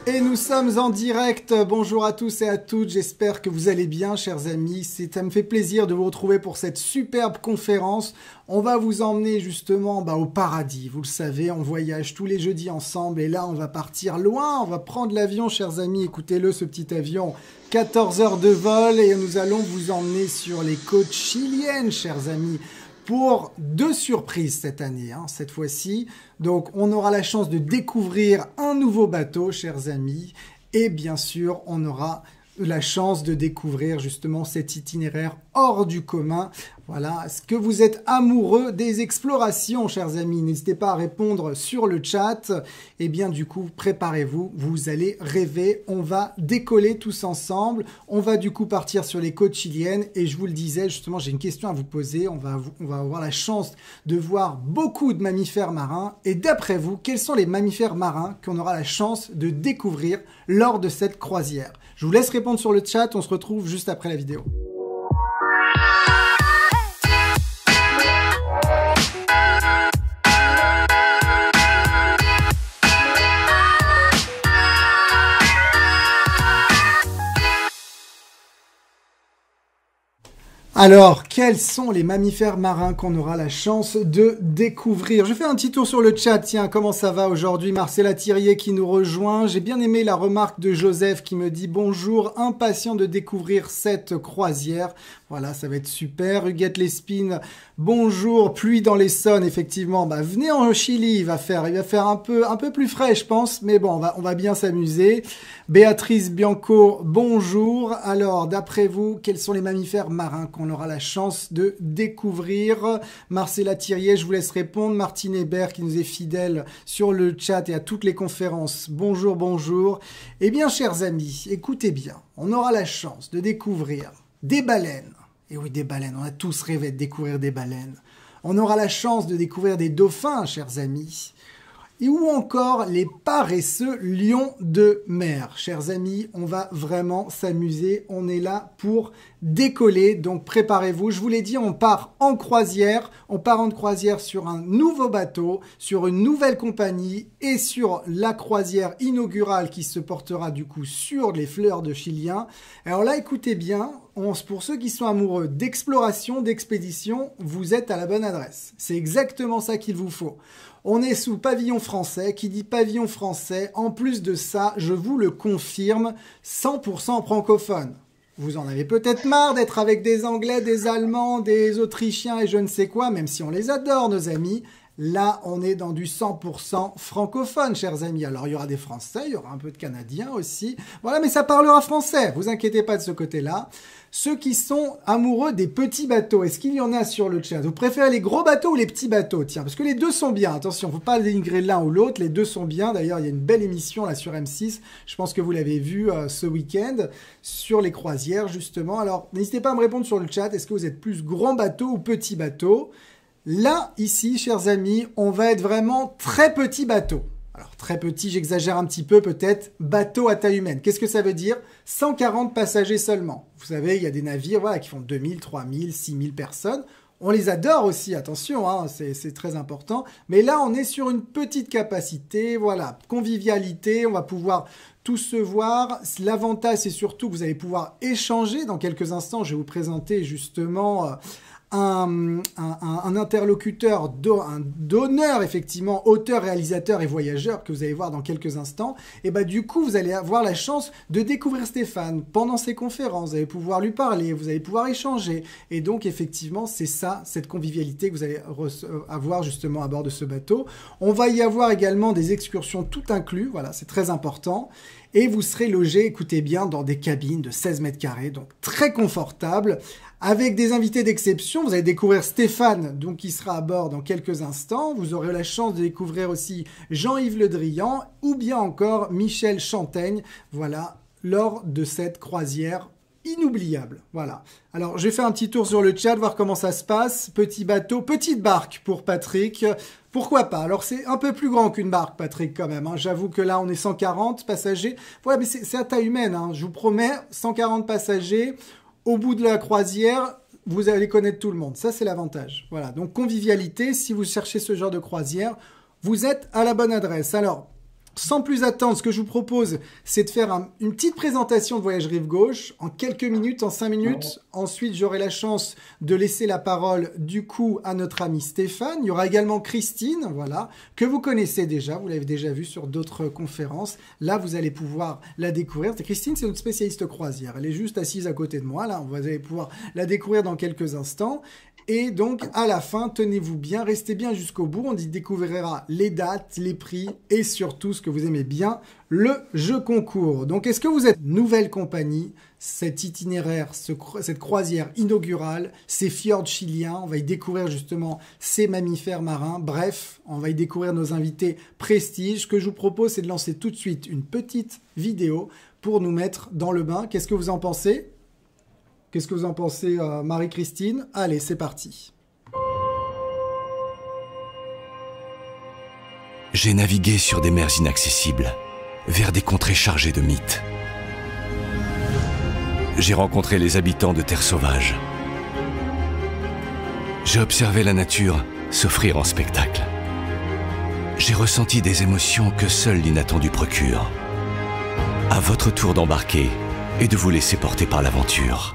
Et nous sommes en direct. Bonjour à tous et à toutes. J'espère que vous allez bien, chers amis. Ça me fait plaisir de vous retrouver pour cette superbe conférence. On va vous emmener justement au paradis. Vous le savez, on voyage tous les jeudis ensemble. Et là, on va partir loin. On va prendre l'avion, chers amis. Écoutez-le, ce petit avion. 14 heures de vol. Et nous allons vous emmener sur les côtes chiliennes, chers amis, pour 2 surprises cette année, cette fois-ci. Donc, on aura la chance de découvrir un nouveau bateau, chers amis. Et bien sûr, on aura la chance de découvrir justement cet itinéraire hors du commun. Voilà, est-ce que vous êtes amoureux des explorations, chers amis? N'hésitez pas à répondre sur le chat. Et bien du coup, préparez-vous, vous allez rêver. On va décoller tous ensemble. On va du coup partir sur les côtes chiliennes. Et je vous le disais, justement, j'ai une question à vous poser. On va avoir la chance de voir beaucoup de mammifères marins. Et d'après vous, quels sont les mammifères marins qu'on aura la chance de découvrir lors de cette croisière? Je vous laisse répondre sur le chat. On se retrouve juste après la vidéo. Alors, quels sont les mammifères marins qu'on aura la chance de découvrir? Je fais un petit tour sur le chat. Tiens, comment ça va aujourd'hui? Marcella Thirier qui nous rejoint. J'ai bien aimé la remarque de Joseph qui me dit « Bonjour, impatient de découvrir cette croisière ». Voilà, ça va être super. Huguette Lespine, bonjour, pluie dans l'Essonne, effectivement. Venez en Chili, il va faire un peu plus frais, je pense, mais bon, on va bien s'amuser. Béatrice Bianco, bonjour. Alors, d'après vous, quels sont les mammifères marins qu'on aura la chance de découvrir? Marcella Thirier, je vous laisse répondre. Martine Hébert, qui nous est fidèle sur le chat et à toutes les conférences. Bonjour, bonjour. Eh bien, chers amis, écoutez bien, on aura la chance de découvrir des baleines. Et oui, des baleines, on a tous rêvé de découvrir des baleines. On aura la chance de découvrir des dauphins, chers amis. Et ou encore les paresseux lions de mer. Chers amis, on va vraiment s'amuser. On est là pour décoller, donc préparez-vous. Je vous l'ai dit, on part en croisière. On part en croisière sur un nouveau bateau, sur une nouvelle compagnie et sur la croisière inaugurale qui se portera du coup sur les fleurs de Chilien. Alors là, écoutez bien, pour ceux qui sont amoureux d'exploration, d'expédition, vous êtes à la bonne adresse. C'est exactement ça qu'il vous faut. On est sous pavillon français. Qui dit pavillon français, en plus de ça, je vous le confirme, 100% francophone. Vous en avez peut-être marre d'être avec des Anglais, des Allemands, des Autrichiens et je ne sais quoi, même si on les adore, nos amis. Là, on est dans du 100% francophone, chers amis. Alors, il y aura des Français, il y aura un peu de Canadiens aussi. Voilà, mais ça parlera français. Vous inquiétez pas de ce côté-là. Ceux qui sont amoureux des petits bateaux, est-ce qu'il y en a sur le chat? Vous préférez les gros bateaux ou les petits bateaux? Tiens, parce que les deux sont bien. Attention, il ne faut pas dénigrer l'un ou l'autre. Les deux sont bien. D'ailleurs, il y a une belle émission là sur M6. Je pense que vous l'avez vu ce week-end sur les croisières, justement. Alors, n'hésitez pas à me répondre sur le chat. Est-ce que vous êtes plus grand bateau ou petit bateau? Là, ici, chers amis, on va être vraiment très petit bateau. Alors, très petit, j'exagère un petit peu peut-être, bateau à taille humaine. Qu'est-ce que ça veut dire? 140 passagers seulement. Vous savez, il y a des navires qui font 2000, 3000, 6000 personnes. On les adore aussi, attention, c'est très important. Mais là, on est sur une petite capacité, voilà, convivialité, on va pouvoir tous se voir. L'avantage, c'est surtout que vous allez pouvoir échanger. Dans quelques instants, je vais vous présenter justement un interlocuteur, un donneur, effectivement, auteur, réalisateur et voyageur que vous allez voir dans quelques instants. Et du coup, vous allez avoir la chance de découvrir Stéphane pendant ses conférences. Vous allez pouvoir lui parler, vous allez pouvoir échanger. Et donc, effectivement, c'est ça, cette convivialité que vous allez avoir justement à bord de ce bateau. On va y avoir également des excursions tout inclus. Voilà, c'est très important. Et vous serez logé, écoutez bien, dans des cabines de 16 mètres carrés, donc très confortable. Avec des invités d'exception, vous allez découvrir Stéphane, donc qui sera à bord dans quelques instants. Vous aurez la chance de découvrir aussi Jean-Yves Le Drian ou bien encore Michel Chantaigne, voilà, lors de cette croisière inoubliable. Voilà. Alors, je vais faire un petit tour sur le chat, voir comment ça se passe. Petit bateau, petite barque pour Patrick. Pourquoi pas? Alors, c'est un peu plus grand qu'une barque, Patrick, quand même. J'avoue que là, on est 140 passagers. Voilà, mais c'est à taille humaine. Je vous promets, 140 passagers. Au bout de la croisière, vous allez connaître tout le monde. Ça, c'est l'avantage. Voilà. Donc, convivialité, si vous cherchez ce genre de croisière, vous êtes à la bonne adresse. Alors, Sans plus attendre, ce que je vous propose, c'est de faire une petite présentation de Voyage Rive Gauche en quelques minutes, en 5 minutes. Ensuite, j'aurai la chance de laisser la parole du coup à notre ami Stéphane. Il y aura également Christine, voilà, que vous connaissez déjà, vous l'avez déjà vu sur d'autres conférences. Là, vous allez pouvoir la découvrir. Christine, c'est notre spécialiste croisière. Elle est juste assise à côté de moi, là. Vous allez pouvoir la découvrir dans quelques instants. Et donc, à la fin, tenez-vous bien, restez bien jusqu'au bout. On y découvrira les dates, les prix et surtout, ce que vous aimez bien, le jeu concours. Donc, est-ce que vous êtes nouvelle compagnie? Cet itinéraire, cette croisière inaugurale, ces fjords chiliens, on va y découvrir justement ces mammifères marins. Bref, on va y découvrir nos invités prestige. Ce que je vous propose, c'est de lancer tout de suite une petite vidéo pour nous mettre dans le bain. Qu'est-ce que vous en pensez ? Qu'est-ce que vous en pensez, Marie-Christine? Allez, c'est parti. J'ai navigué sur des mers inaccessibles, vers des contrées chargées de mythes. J'ai rencontré les habitants de terres sauvages. J'ai observé la nature s'offrir en spectacle. J'ai ressenti des émotions que seul l'inattendu procure. À votre tour d'embarquer et de vous laisser porter par l'aventure.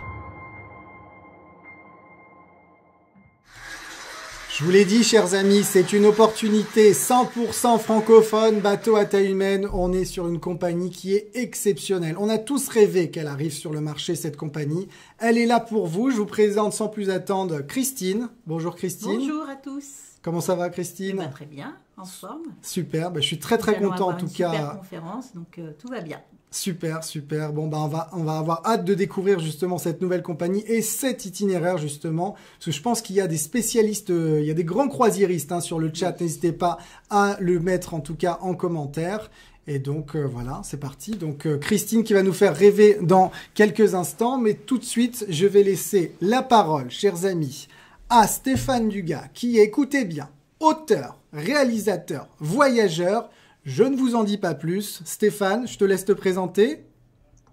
Je vous l'ai dit, chers amis, c'est une opportunité 100% francophone, bateau à taille humaine. On est sur une compagnie qui est exceptionnelle. On a tous rêvé qu'elle arrive sur le marché, cette compagnie. Elle est là pour vous. Je vous présente sans plus attendre Christine. Bonjour Christine. Bonjour à tous. Comment ça va Christine? Très bien, en forme. Super, je suis très content en tout cas. Super conférence, donc tout va bien. Super, super. Bon, on va avoir hâte de découvrir justement cette nouvelle compagnie et cet itinéraire justement. Parce que je pense qu'il y a des spécialistes, il y a des grands croisiéristes sur le chat. N'hésitez pas à le mettre en tout cas en commentaire. Et donc voilà, c'est parti. Donc Christine qui va nous faire rêver dans quelques instants. Mais tout de suite, je vais laisser la parole, chers amis, à Stéphane Dugas qui est, écoutez bien, auteur, réalisateur, voyageur. Je ne vous en dis pas plus. Stéphane, je te laisse te présenter.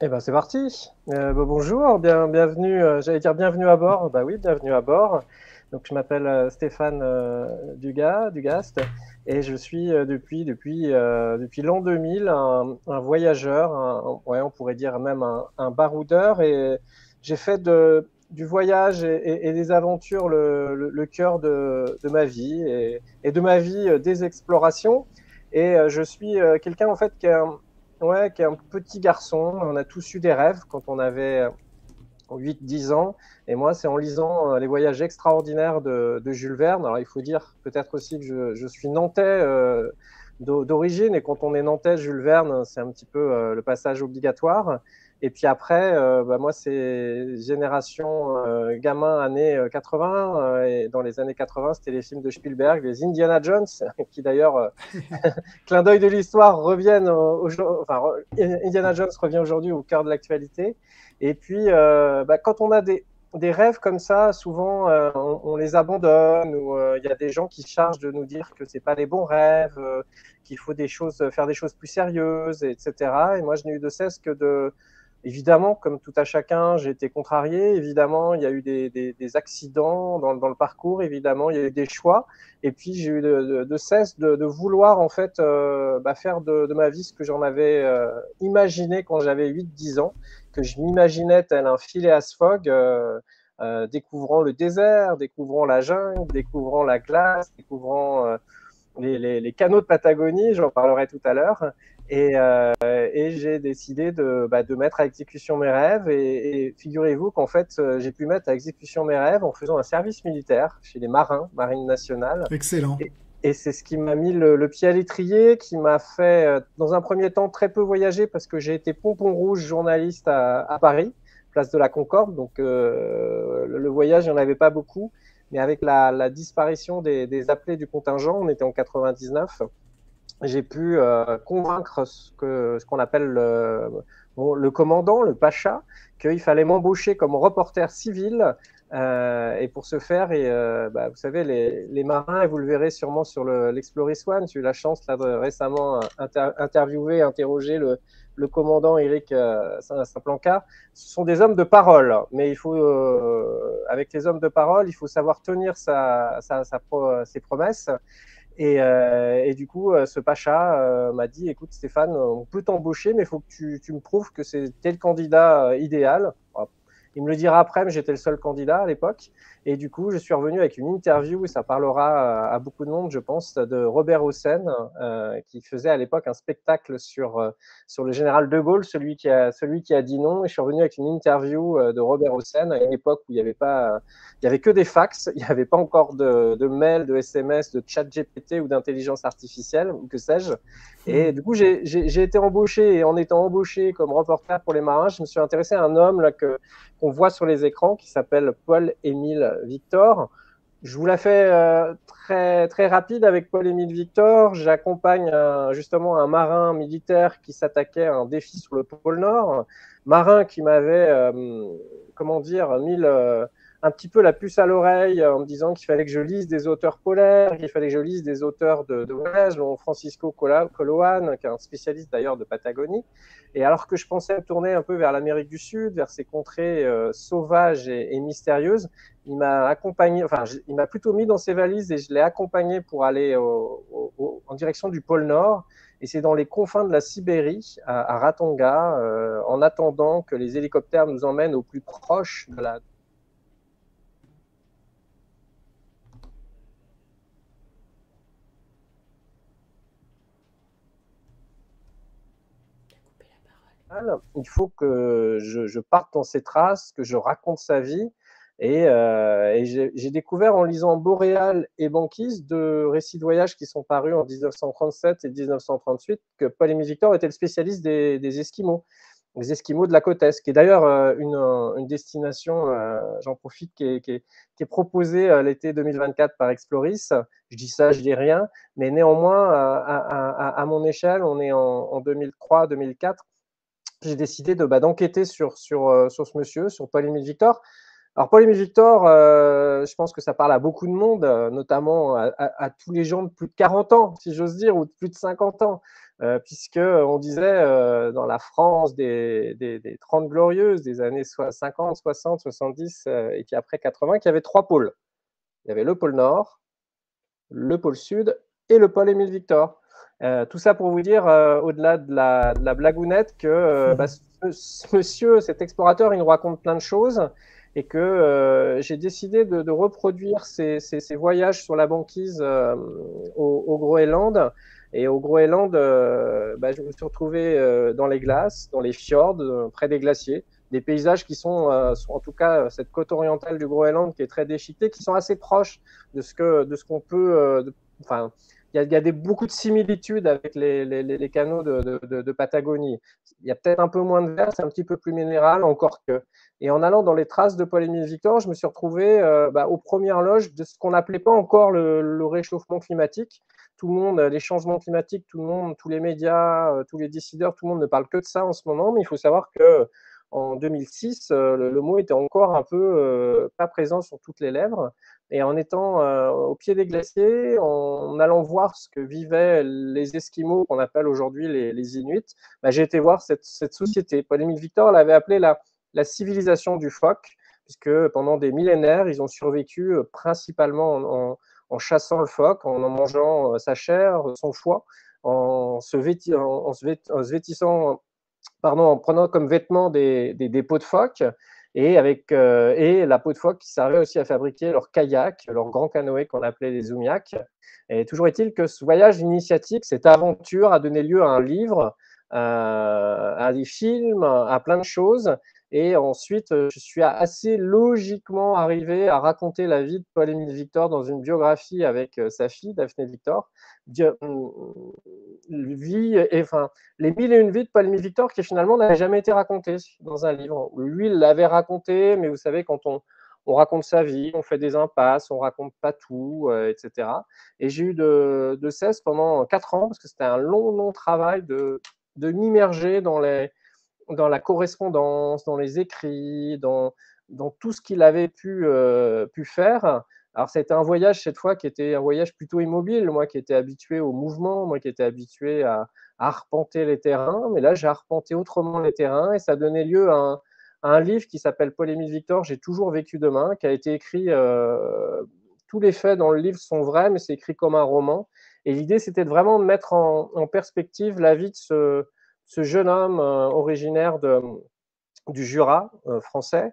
Eh ben c'est parti. Bonjour, bienvenue. J'allais dire bienvenue à bord. Bah oui, bienvenue à bord. Donc je m'appelle Stéphane Dugast, et je suis depuis l'an 2000 un voyageur, on pourrait dire même un baroudeur, et j'ai fait du voyage et des aventures le cœur de ma vie et de ma vie des explorations. Et je suis quelqu'un en fait qui est un petit garçon. On a tous eu des rêves quand on avait 8-10 ans. Et moi, c'est en lisant Les Voyages extraordinaires de Jules Verne. Alors, il faut dire peut-être aussi que je suis nantais d'origine. Et quand on est nantais, Jules Verne, c'est un petit peu le passage obligatoire. Et puis après, moi, c'est génération gamin années 80. Et dans les années 80, c'était les films de Spielberg, les Indiana Jones, qui d'ailleurs, clin d'œil de l'histoire, reviennent Indiana Jones revient aujourd'hui au cœur de l'actualité. Et puis, quand on a des rêves comme ça, souvent, on les abandonne, ou il y a des gens qui chargent de nous dire que c'est pas les bons rêves, qu'il faut faire des choses plus sérieuses, etc. Et moi, je n'ai eu de cesse que évidemment, comme tout à chacun, j'ai été contrarié. Évidemment, il y a eu des accidents dans le parcours. Évidemment, il y a eu des choix. Et puis, j'ai eu de cesse de vouloir, en fait, faire de ma vie ce que j'en avais imaginé quand j'avais 8-10 ans, que je m'imaginais tel un Phileas Fogg, découvrant le désert, découvrant la jungle, découvrant la glace, découvrant les canaux de Patagonie. J'en parlerai tout à l'heure. Et j'ai décidé de mettre à exécution mes rêves. Et figurez-vous qu'en fait, j'ai pu mettre à exécution mes rêves en faisant un service militaire chez les Marine nationale. Excellent. Et c'est ce qui m'a mis le pied à l'étrier, qui m'a fait, dans un premier temps, très peu voyager, parce que j'ai été pompon rouge journaliste à Paris, place de la Concorde. Donc le voyage, il n'y en avait pas beaucoup. Mais avec la disparition des appelés du contingent, on était en 99, j'ai pu convaincre ce qu'on appelle le commandant, le pacha, qu'il fallait m'embaucher comme reporter civil. Et pour ce faire, vous savez, les marins, et vous le verrez sûrement sur l'Exploris One, j'ai eu la chance là, de récemment interroger le commandant Eric Saplanca. Ce sont des hommes de parole, mais avec les hommes de parole, il faut savoir tenir ses promesses. Et du coup, ce pacha m'a dit, écoute Stéphane, on peut t'embaucher, mais il faut que tu me prouves que c'était le candidat idéal. Il me le dira après, mais j'étais le seul candidat à l'époque. Et du coup, je suis revenu avec une interview, et ça parlera à beaucoup de monde, je pense, de Robert Hossein, qui faisait à l'époque un spectacle sur le général de Gaulle, celui qui a dit non. Et je suis revenu avec une interview de Robert Hossein à une époque où il y avait que des fax, il n'y avait pas encore de mails, de SMS, de chat GPT ou d'intelligence artificielle, ou que sais-je. Et du coup, j'ai été embauché, et en étant embauché comme reporter pour les marins, je me suis intéressé à un homme là, qu'on voit sur les écrans, qui s'appelle Paul-Émile Victor. Je vous la fais très, très rapide avec Paul-Émile Victor. J'accompagne justement un marin militaire qui s'attaquait à un défi sur le pôle Nord. Marin qui m'avait, mis un petit peu la puce à l'oreille en me disant qu'il fallait que je lise des auteurs polaires, qu'il fallait que je lise des auteurs de voyage, dont Francisco Coloane, qui est un spécialiste d'ailleurs de Patagonie. Et alors que je pensais me tourner un peu vers l'Amérique du Sud, vers ces contrées sauvages et mystérieuses, il m'a accompagné, il m'a plutôt mis dans ses valises et je l'ai accompagné pour aller en direction du pôle Nord. Et c'est dans les confins de la Sibérie, à Ratonga, en attendant que les hélicoptères nous emmènent au plus proche de la... Il faut que je parte dans ses traces, que je raconte sa vie. Et j'ai découvert en lisant Boréal et Banquise, deux récits de voyage qui sont parus en 1937 et 1938, que Paul-Émile Victor était le spécialiste des Esquimaux, les Esquimaux de la côte Est, qui est d'ailleurs une destination, j'en profite, qui est proposée l'été 2024 par Exploris. Je dis ça, je dis rien, mais néanmoins, à mon échelle, on est en 2003-2004, j'ai décidé d'enquêter sur ce monsieur, sur Paul-Émile Victor. Alors, Paul-Émile Victor, je pense que ça parle à beaucoup de monde, notamment à tous les gens de plus de 40 ans, si j'ose dire, ou de plus de 50 ans, puisqu'on disait dans la France des 30 glorieuses, des années 50, 60, 70 et puis après 80, qu'il y avait trois pôles. Il y avait le pôle Nord, le pôle Sud et le Paul-Émile Victor. Tout ça pour vous dire, au-delà de la blagounette, que ce monsieur, cet explorateur, il nous raconte plein de choses et que j'ai décidé de reproduire ces voyages sur la banquise au Groenland. Et au Groenland, je me suis retrouvé dans les glaces, dans les fjords, près des glaciers, des paysages qui sont en tout cas cette côte orientale du Groenland qui est très déchiquetée, qui sont assez proches de ce qu'on peut... il y a beaucoup de similitudes avec les canaux de Patagonie. Il y a peut-être un peu moins de vert, c'est un petit peu plus minéral, encore que. Et en allant dans les traces de Paul-Émile Victor, je me suis retrouvé aux premières loges de ce qu'on n'appelait pas encore le réchauffement climatique. Tout le monde, les changements climatiques, tout le monde, tous les médias, tous les décideurs, tout le monde ne parle que de ça en ce moment, mais il faut savoir que en 2006, le mot était encore un peu pas présent sur toutes les lèvres. Et en étant au pied des glaciers, en allant voir ce que vivaient les Esquimaux, qu'on appelle aujourd'hui les Inuits, j'ai été voir cette société. Paul-Émile Victor l'avait appelée la civilisation du phoque, puisque pendant des millénaires, ils ont survécu principalement en chassant le phoque, en mangeant sa chair, son foie, en se vêtissant, en prenant comme vêtements des peaux de phoque, et la peau de phoque qui servait aussi à fabriquer leurs kayaks, leurs grands canoës qu'on appelait les oumiaks. Et toujours est-il que ce voyage initiatique, cette aventure a donné lieu à un livre, à des films, à plein de choses. Et ensuite, je suis assez logiquement arrivé à raconter la vie de Paul-Émile Victor dans une biographie avec sa fille, Daphné Victor. Les mille et une vies de Paul-Émile Victor qui finalement n'avaient jamais été racontées dans un livre. Lui, il l'avait raconté, mais vous savez, quand on raconte sa vie, on fait des impasses, on raconte pas tout, etc. Et j'ai eu de cesse pendant 4 ans, parce que c'était un long travail de m'immerger dans la correspondance, dans les écrits, dans tout ce qu'il avait pu faire. Alors, c'était un voyage, cette fois, qui était un voyage plutôt immobile, moi qui étais habitué au mouvement, moi qui étais habitué à arpenter les terrains, mais là, j'ai arpenté autrement les terrains, et ça donnait lieu à un livre qui s'appelle Paul-Émile Victor, J'ai toujours vécu demain, qui a été écrit, tous les faits dans le livre sont vrais, mais c'est écrit comme un roman, Et l'idée, c'était de vraiment mettre en perspective la vie de ce jeune homme originaire du Jura français,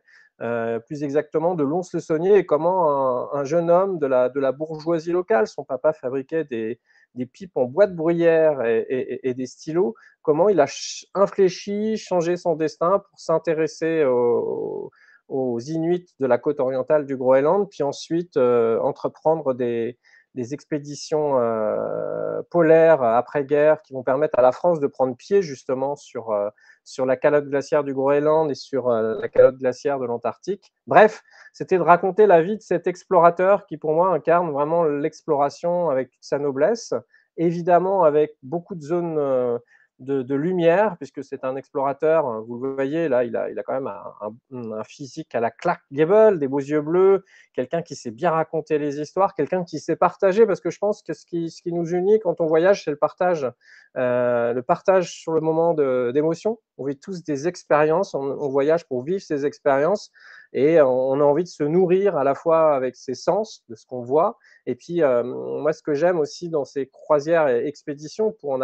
plus exactement de Lons-le-Saunier, et comment un jeune homme de la bourgeoisie locale, son papa fabriquait des pipes en bois de bruyère et des stylos, comment il a infléchi, changé son destin pour s'intéresser aux Inuits de la côte orientale du Groenland, puis ensuite entreprendre des expéditions polaires après-guerre qui vont permettre à la France de prendre pied justement sur la calotte glaciaire du Groenland et sur la calotte glaciaire de l'Antarctique. Bref, c'était de raconter la vie de cet explorateur qui, pour moi, incarne vraiment l'exploration avec toute sa noblesse, évidemment avec beaucoup de zones de lumière, puisque c'est un explorateur, vous le voyez, là, il a quand même un physique à la Clark Gable, des beaux yeux bleus, quelqu'un qui sait bien raconter les histoires, quelqu'un qui sait partager, parce que je pense que ce qui nous unit quand on voyage, c'est le partage sur le moment d'émotion. On vit tous des expériences, on voyage pour vivre ces expériences, et on a envie de se nourrir à la fois avec ses sens, de ce qu'on voit, et puis moi, ce que j'aime aussi dans ces croisières et expéditions, pour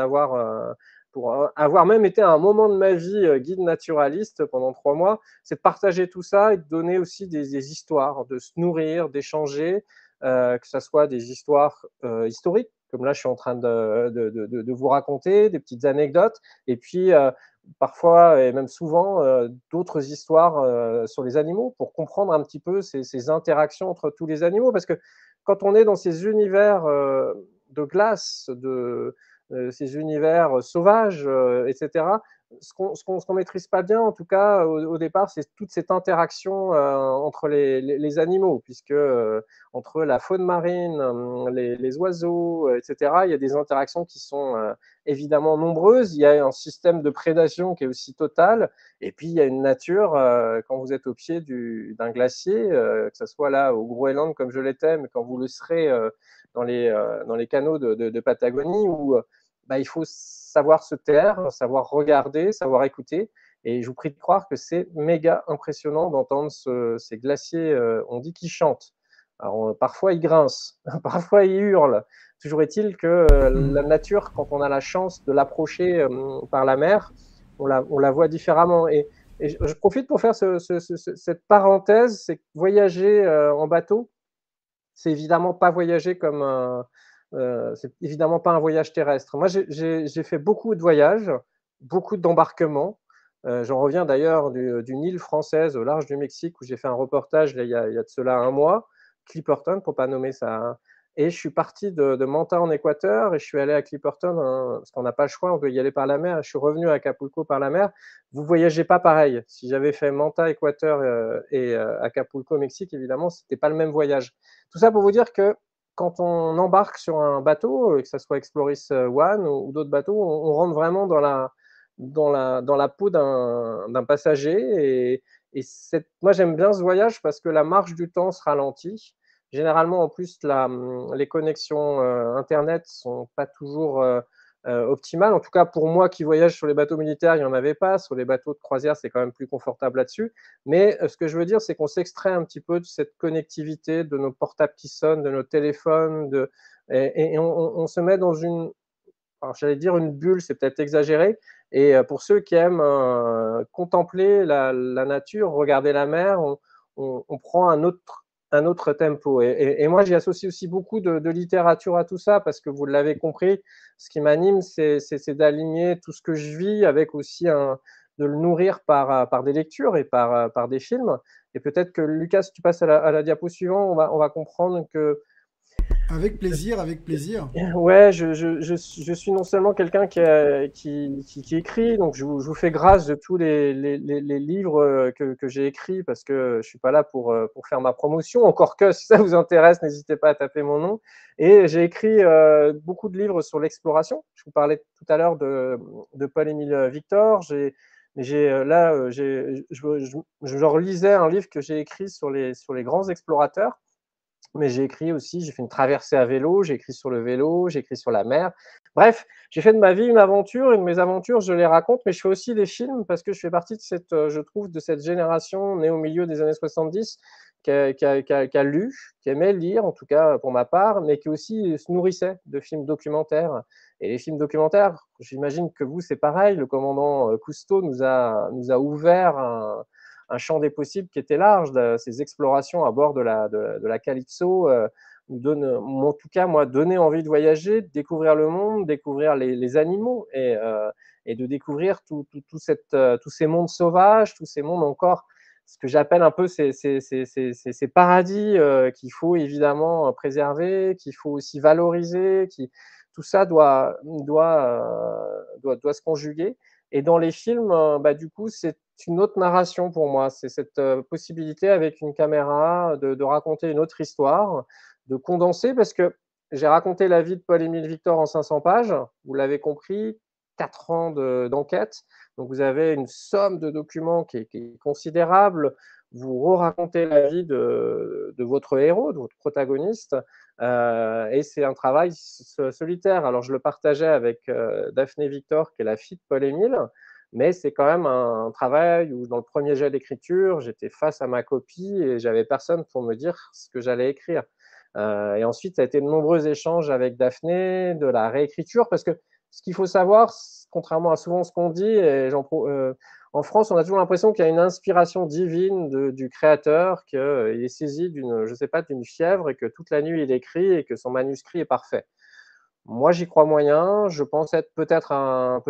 avoir même été à un moment de ma vie guide naturaliste pendant 3 mois, c'est de partager tout ça et de donner aussi des histoires, de se nourrir, d'échanger, que ce soit des histoires historiques, comme là je suis en train de vous raconter, des petites anecdotes, et puis parfois et même souvent d'autres histoires sur les animaux, pour comprendre un petit peu ces interactions entre tous les animaux, parce que quand on est dans ces univers de glace, ces univers sauvages, etc., ce qu'on maîtrise pas bien, en tout cas au départ, c'est toute cette interaction entre les animaux, puisque entre la faune marine, les oiseaux, etc., il y a des interactions qui sont évidemment nombreuses. Il y a un système de prédation qui est aussi total, et puis il y a une nature, quand vous êtes au pied d'un glacier, que ce soit là au Groenland comme je l'étais, mais quand vous le serez dans les canaux de Patagonie, où il faut savoir se taire, savoir regarder, savoir écouter. Et je vous prie de croire que c'est méga impressionnant d'entendre ces glaciers. On dit qu'ils chantent. Alors, parfois, ils grincent, parfois, ils hurlent. Toujours est-il que la nature, quand on a la chance de l'approcher par la mer, on la voit différemment. Et je profite pour faire cette parenthèse, c'est que voyager en bateau, c'est évidemment pas voyager comme c'est évidemment pas un voyage terrestre. Moi, j'ai fait beaucoup de voyages, beaucoup d'embarquements. J'en reviens d'ailleurs d'une île française au large du Mexique où j'ai fait un reportage là, il y a de cela un mois, Clipperton, pour pas nommer ça, hein. Et je suis parti de Manta en Équateur et je suis allé à Clipperton parce qu'on n'a pas le choix, on doit y aller par la mer. Je suis revenu à Acapulco par la mer. Vous voyagez pas pareil. Si j'avais fait Manta, Équateur et Acapulco, Mexique, évidemment, c'était pas le même voyage. Tout ça pour vous dire que quand on embarque sur un bateau, que ce soit Exploris One ou d'autres bateaux, on rentre vraiment dans la peau d'un passager. Moi, j'aime bien ce voyage parce que la marche du temps se ralentit. Généralement, en plus, les connexions Internet sont pas toujours optimales. En tout cas, pour moi qui voyage sur les bateaux militaires, il n'y en avait pas. Sur les bateaux de croisière, c'est quand même plus confortable là-dessus. Mais ce que je veux dire, c'est qu'on s'extrait un petit peu de cette connectivité, de nos portables qui sonnent, de nos téléphones, et on se met dans alors j'allais dire une bulle, c'est peut-être exagéré. Et pour ceux qui aiment contempler la nature, regarder la mer, on prend un autre tempo. Et moi, j'y associe aussi beaucoup de littérature à tout ça, parce que vous l'avez compris, ce qui m'anime, c'est d'aligner tout ce que je vis avec aussi de le nourrir par des lectures et par des films. Et peut-être que Lucas, si tu passes à la diapo suivante, on va comprendre que Avec plaisir, avec plaisir. ouais, je suis non seulement quelqu'un qui écrit, donc je vous fais grâce de tous les livres que j'ai écrits, parce que je suis pas là pour faire ma promotion, encore que si ça vous intéresse, n'hésitez pas à taper mon nom. Et j'ai écrit beaucoup de livres sur l'exploration. Je vous parlais tout à l'heure de Paul-Émile Victor. Je relisais un livre que j'ai écrit sur les grands explorateurs. mais j'ai écrit aussi, j'ai fait une traversée à vélo, j'ai écrit sur le vélo, j'ai écrit sur la mer. Bref, j'ai fait de ma vie une aventure et de mes aventures, je les raconte, mais je fais aussi des films parce que je fais partie de je trouve, de cette génération née au milieu des années 70 qui a lu, qui aimait lire, en tout cas pour ma part, mais qui aussi se nourrissait de films documentaires. Et les films documentaires, j'imagine que vous, c'est pareil, le commandant Cousteau nous a ouvert un champ des possibles qui était large. Ces explorations à bord de la Calypso m'ont en tout cas, moi, donné envie de voyager, de découvrir le monde, découvrir les animaux et de découvrir tous ces mondes sauvages, tous ces mondes encore, ce que j'appelle un peu ces paradis qu'il faut évidemment préserver, qu'il faut aussi valoriser, tout ça doit se conjuguer. Et dans les films, du coup, c'est une autre narration pour moi. C'est cette possibilité avec une caméra de raconter une autre histoire, de condenser, parce que j'ai raconté la vie de Paul-Émile Victor en 500 pages, vous l'avez compris, 4 ans d'enquête. Donc vous avez une somme de documents qui est considérable. Vous racontez la vie de votre héros, de votre protagoniste, et c'est un travail solitaire. Alors je le partageais avec Daphné Victor, qui est la fille de Paul-Émile, mais c'est quand même un travail où dans le premier jet d'écriture, j'étais face à ma copie et j'avais personne pour me dire ce que j'allais écrire. Et ensuite, ça a été de nombreux échanges avec Daphné, de la réécriture, parce que ce qu'il faut savoir, contrairement à souvent ce qu'on dit, en France, on a toujours l'impression qu'il y a une inspiration divine du créateur, qu'il est saisi d'une fièvre et que toute la nuit il écrit et que son manuscrit est parfait. Moi, j'y crois moyen. Je pense être peut-être un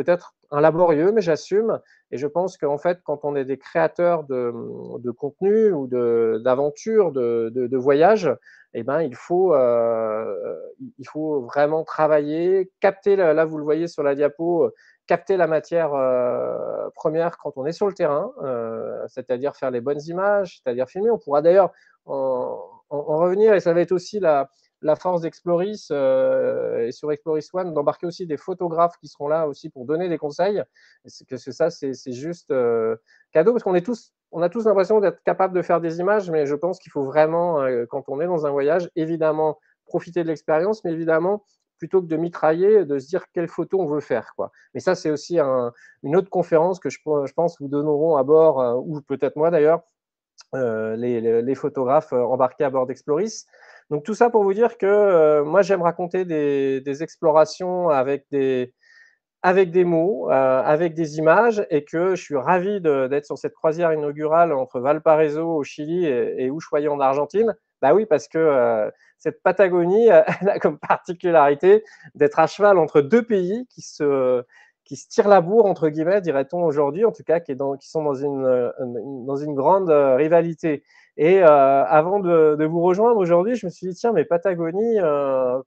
laborieux, mais j'assume. Et je pense qu'en fait, quand on est des créateurs de contenu ou d'aventures, de voyages, eh ben, il faut vraiment travailler, capter, là, vous le voyez sur la diapo, capter la matière première quand on est sur le terrain, c'est-à-dire faire les bonnes images, c'est-à-dire filmer. On pourra d'ailleurs en revenir, et ça va être aussi la force d'Exploris et sur Exploris One d'embarquer aussi des photographes qui seront là aussi pour donner des conseils. Que ça, c'est juste cadeau, parce on a tous l'impression d'être capable de faire des images, mais je pense qu'il faut vraiment, quand on est dans un voyage, évidemment profiter de l'expérience, mais évidemment, plutôt que de mitrailler, de se dire quelle photo on veut faire, quoi. Mais ça, c'est aussi une autre conférence que je pense vous donneront à bord, ou peut-être moi d'ailleurs, les photographes embarqués à bord d'Exploris. Donc tout ça pour vous dire que moi j'aime raconter des explorations avec des mots, avec des images, et que je suis ravi d'être sur cette croisière inaugurale entre Valparaiso au Chili et Ushuaia en Argentine. Bah oui, parce que cette Patagonie, elle a comme particularité d'être à cheval entre deux pays qui se tirent la bourre, entre guillemets, dirait-on aujourd'hui, en tout cas, qui sont dans une grande rivalité. Et avant de vous rejoindre aujourd'hui, je me suis dit, tiens, mais Patagonie,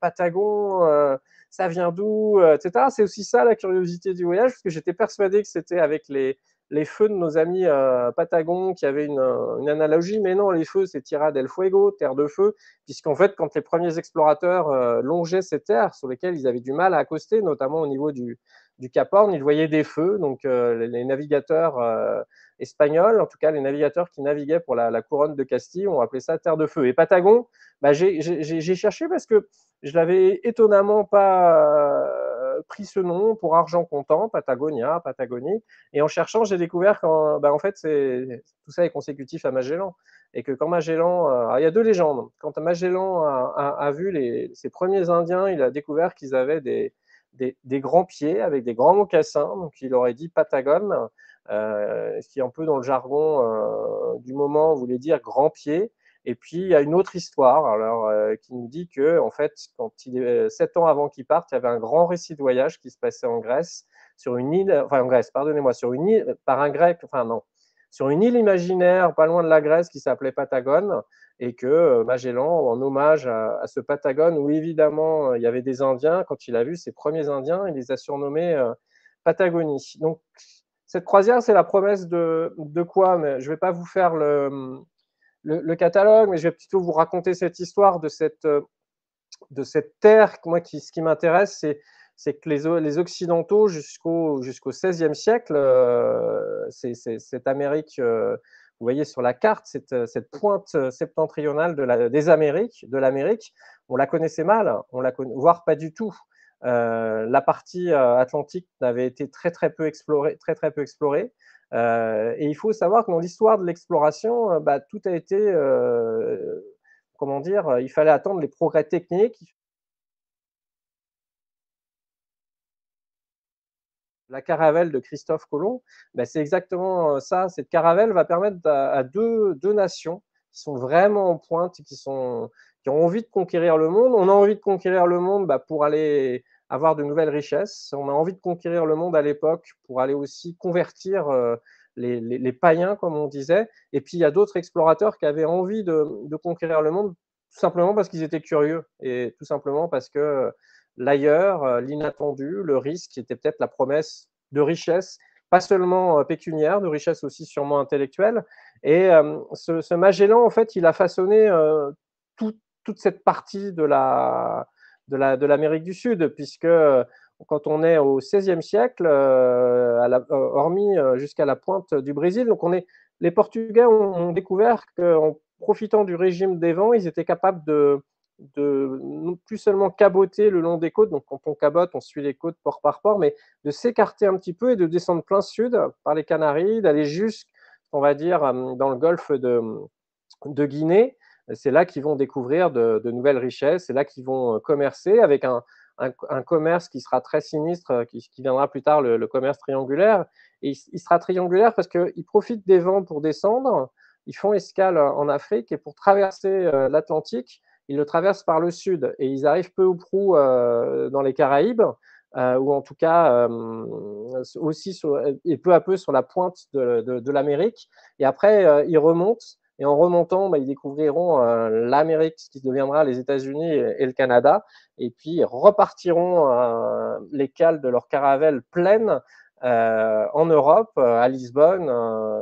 Patagon, ça vient d'où, etc. C'est aussi ça la curiosité du voyage, parce que j'étais persuadé que c'était avec les feux de nos amis Patagon qui avaient une analogie, mais non, les feux, c'est Tierra del Fuego, terre de feu, puisqu'en fait, quand les premiers explorateurs longeaient ces terres sur lesquelles ils avaient du mal à accoster, notamment au niveau du Cap Horn, ils voyaient des feux. Donc les navigateurs espagnols, en tout cas les navigateurs qui naviguaient pour la couronne de Castille, ont appelé ça terre de feu. Et Patagon, j'ai cherché parce que je l'avais étonnamment pas pris ce nom pour argent comptant, Patagonia, Patagonie. Et en cherchant, j'ai découvert qu'en fait, tout ça est consécutif à Magellan. Et que quand Magellan, il y a deux légendes. Quand Magellan a vu ses premiers Indiens, il a découvert qu'ils avaient des grands pieds avec des grands mocassins. Donc il aurait dit Patagone, ce qui est un peu dans le jargon du moment voulait dire grand pied. Et puis, il y a une autre histoire qui nous dit que, en fait, 7 ans avant qu'il parte, il y avait un grand récit de voyage qui se passait en Grèce, sur une île, enfin en Grèce, pardonnez-moi, sur une île, par un grec, enfin non, sur une île imaginaire, pas loin de la Grèce, qui s'appelait Patagone, et que Magellan, en hommage à ce Patagone, où évidemment il y avait des Indiens, quand il a vu ces premiers Indiens, il les a surnommés Patagonie. Donc, cette croisière, c'est la promesse de quoi? Mais je ne vais pas vous faire le catalogue, mais je vais plutôt vous raconter cette histoire de cette terre. Moi, ce qui m'intéresse, c'est que les Occidentaux, jusqu'au XVIe siècle, cette Amérique vous voyez sur la carte cette pointe septentrionale des Amériques, de l'Amérique, on la connaissait mal, voire pas du tout. La partie atlantique n'avait été très peu explorée, très peu explorée. Et il faut savoir que dans l'histoire de l'exploration, tout a été, comment dire, il fallait attendre les progrès techniques. La caravelle de Christophe Colomb, c'est exactement ça. Cette caravelle va permettre à deux nations qui sont vraiment en pointe, qui ont envie de conquérir le monde. On a envie de conquérir le monde pour aller avoir de nouvelles richesses. On a envie de conquérir le monde à l'époque pour aller aussi convertir les païens, comme on disait. Et puis, il y a d'autres explorateurs qui avaient envie de conquérir le monde tout simplement parce qu'ils étaient curieux et tout simplement parce que l'ailleurs, l'inattendu, le risque était peut-être la promesse de richesse, pas seulement pécuniaire, de richesse aussi sûrement intellectuelle. Et ce Magellan, en fait, il a façonné toute cette partie de l'Amérique du Sud, puisque quand on est au XVIe siècle, hormis jusqu'à la pointe du Brésil, donc les Portugais ont découvert qu'en profitant du régime des vents, ils étaient capables de non plus seulement caboter le long des côtes, donc quand on cabote, on suit les côtes port par port, mais de s'écarter un petit peu et de descendre plein sud par les Canaries, d'aller on va dire, dans le golfe de Guinée. C'est là qu'ils vont découvrir de nouvelles richesses, c'est là qu'ils vont commercer avec un commerce qui sera très sinistre, qui viendra plus tard, le commerce triangulaire. Et il sera triangulaire parce qu'ils profitent des vents pour descendre, ils font escale en Afrique et pour traverser l'Atlantique, ils le traversent par le sud et ils arrivent peu ou prou dans les Caraïbes, ou en tout cas aussi et peu à peu sur la pointe de l'Amérique. Et après, ils remontent. Et en remontant, ils découvriront l'Amérique, ce qui deviendra les États-Unis et le Canada. Et puis, ils repartiront les cales de leur caravelle pleine en Europe, à Lisbonne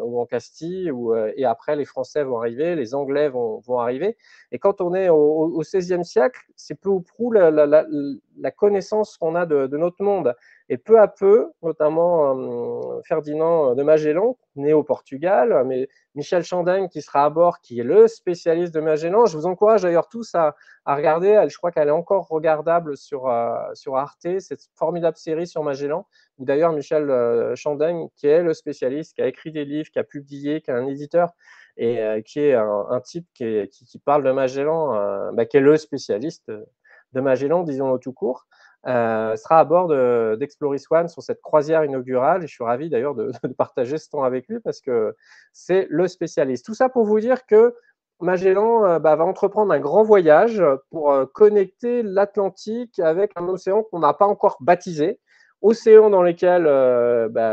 ou en Castille, et après les Français vont arriver, les Anglais vont arriver. Et quand on est au XVIe siècle, c'est peu ou prou la connaissance qu'on a de notre monde. Et peu à peu, notamment Ferdinand de Magellan, né au Portugal, mais Michel Chandaigne qui sera à bord, qui est le spécialiste de Magellan. Je vous encourage d'ailleurs tous à regarder, je crois qu'elle est encore regardable sur Arte, cette formidable série sur Magellan, où d'ailleurs Michel Chandaigne, qui est le spécialiste, qui a écrit des livres, qui a publié, qui est un éditeur, et qui est un type qui parle de Magellan, qui est le spécialiste de Magellan, disons-le tout court, sera à bord d'Exploris One sur cette croisière inaugurale. Et je suis ravi d'ailleurs de partager ce temps avec lui parce que c'est le spécialiste. Tout ça pour vous dire que Magellan va entreprendre un grand voyage pour connecter l'Atlantique avec un océan qu'on n'a pas encore baptisé. Océan dans lequel,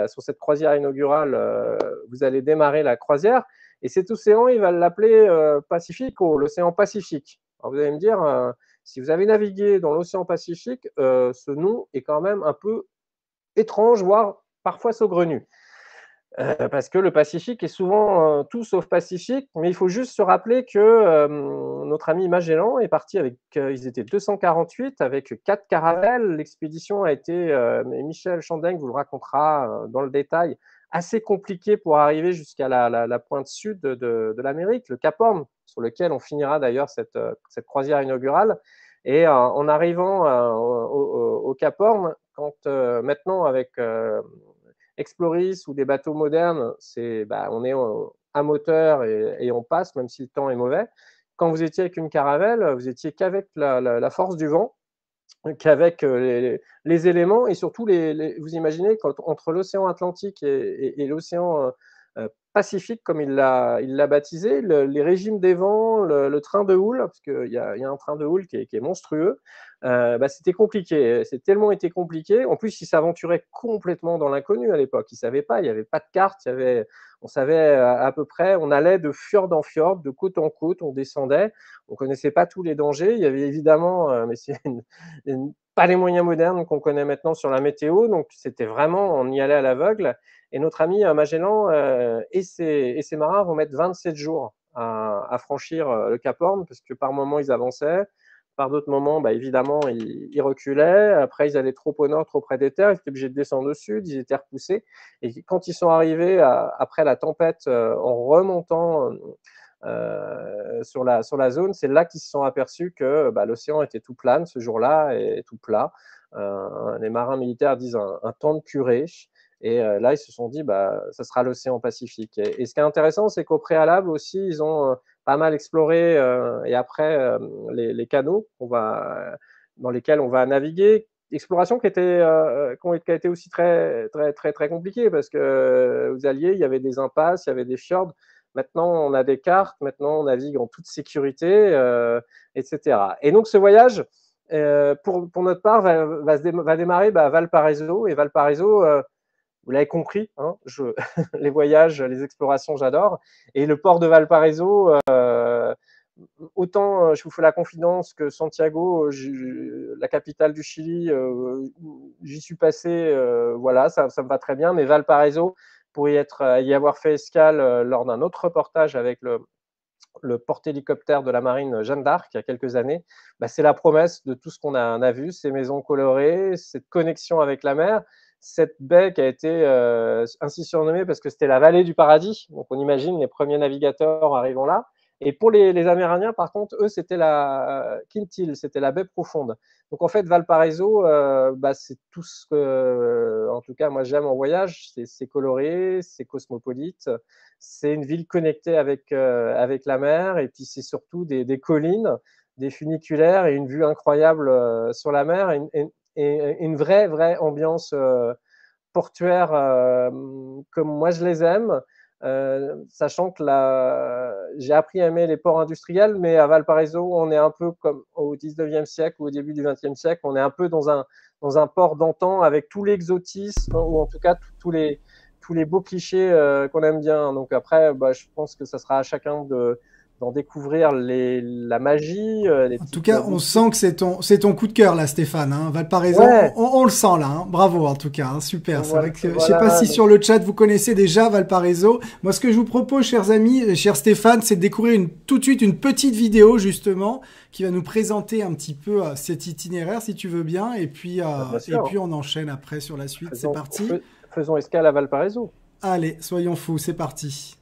sur cette croisière inaugurale, vous allez démarrer la croisière. Et cet océan, il va l'appeler Pacifico, l'océan Pacifique. Alors vous allez me dire, si vous avez navigué dans l'océan Pacifique, ce nom est quand même un peu étrange, voire parfois saugrenu. Parce que le Pacifique est souvent tout sauf pacifique, mais il faut juste se rappeler que notre ami Magellan est parti avec, ils étaient 248 avec 4 caravelles. L'expédition a été, Michel Chandaigne vous le racontera dans le détail, assez compliquée pour arriver jusqu'à la pointe sud de l'Amérique, le Cap Horn, sur lequel on finira d'ailleurs cette croisière inaugurale. Et en arrivant au Cap Horn, quand maintenant avec Exploris ou des bateaux modernes, on est à moteur et on passe, même si le temps est mauvais. Quand vous étiez avec une caravelle, vous étiez qu'avec la force du vent, qu'avec les éléments et surtout, vous imaginez, entre l'océan Atlantique et l'océan Pacifique, comme il l'a baptisé, les régimes des vents, le train de houle, parce qu'il y a un train de houle qui est monstrueux, c'était compliqué. C'est tellement été compliqué. En plus, ils s'aventuraient complètement dans l'inconnu à l'époque. Ils ne savaient pas, il n'y avait pas de carte. On savait à peu près, on allait de fjord en fjord, de côte en côte, on descendait. On ne connaissait pas tous les dangers. Il y avait évidemment, mais c'est pas les moyens modernes qu'on connaît maintenant sur la météo. Donc, c'était vraiment, on y allait à l'aveugle. Et notre ami Magellan et ses marins vont mettre 27 jours à franchir le Cap Horn, parce que par moment, ils avançaient, par d'autres moments, bah, évidemment, ils reculaient. Après, ils allaient trop au nord, trop près des terres. Ils étaient obligés de descendre au sud. Ils étaient repoussés. Et quand ils sont arrivés après la tempête, en remontant sur la zone, c'est là qu'ils se sont aperçus que bah, l'océan était tout plat ce jour-là et tout plat. Les marins militaires disent un temps de curée. Et là, ils se sont dit, bah, ça sera l'océan Pacifique. Et ce qui est intéressant, c'est qu'au préalable aussi, ils ont pas mal exploré et après les canaux dans lesquels on va naviguer. Exploration qui a été aussi très, très, très, très compliquée parce que vous alliez, il y avait des impasses, il y avait des fjords. Maintenant, on a des cartes, maintenant, on navigue en toute sécurité, etc. Et donc, ce voyage, pour notre part, va démarrer à Valparaiso. Et Valparaiso, vous l'avez compris, hein, les voyages, les explorations, j'adore. Et le port de Valparaiso, autant je vous fais la confidence que Santiago, la capitale du Chili, j'y suis passé, voilà, ça me va très bien. Mais Valparaiso, pour y avoir fait escale lors d'un autre reportage avec le porte-hélicoptère de la marine Jeanne d'Arc il y a quelques années, bah, c'est la promesse de tout ce qu'on a vu, ces maisons colorées, cette connexion avec la mer, cette baie qui a été ainsi surnommée parce que c'était la vallée du paradis. Donc on imagine les premiers navigateurs arrivant là. Et pour les Amérindiens, par contre, eux, c'était la Quintil, c'était la baie profonde. Donc en fait, Valparaiso, bah, c'est tout ce que, en tout cas, moi j'aime en voyage. C'est coloré, c'est cosmopolite, c'est une ville connectée avec la mer, et puis c'est surtout des collines, des funiculaires et une vue incroyable sur la mer, et une vraie ambiance portuaire comme moi je les aime. Sachant que j'ai appris à aimer les ports industriels, mais à Valparaiso, on est un peu comme au 19e siècle ou au début du 20e siècle, on est un peu dans un port d'antan avec tout l'exotisme, ou en tout cas tous les beaux clichés qu'on aime bien. Donc après, bah, je pense que ça sera à chacun d'en découvrir la magie. En tout cas, on sent que c'est ton coup de cœur là, Stéphane. Hein. Valparaiso, ouais. on le sent là. Hein. Bravo en tout cas, hein. Super. C'est Voilà, vrai que je sais pas si sur le chat vous connaissez déjà Valparaiso. Moi, ce que je vous propose, chers amis, cher Stéphane, c'est de découvrir tout de suite une petite vidéo justement qui va nous présenter un petit peu cet itinéraire, si tu veux bien, et puis on enchaîne après sur la suite. C'est parti. Faisons escale à Valparaiso. Allez, soyons fous, c'est parti.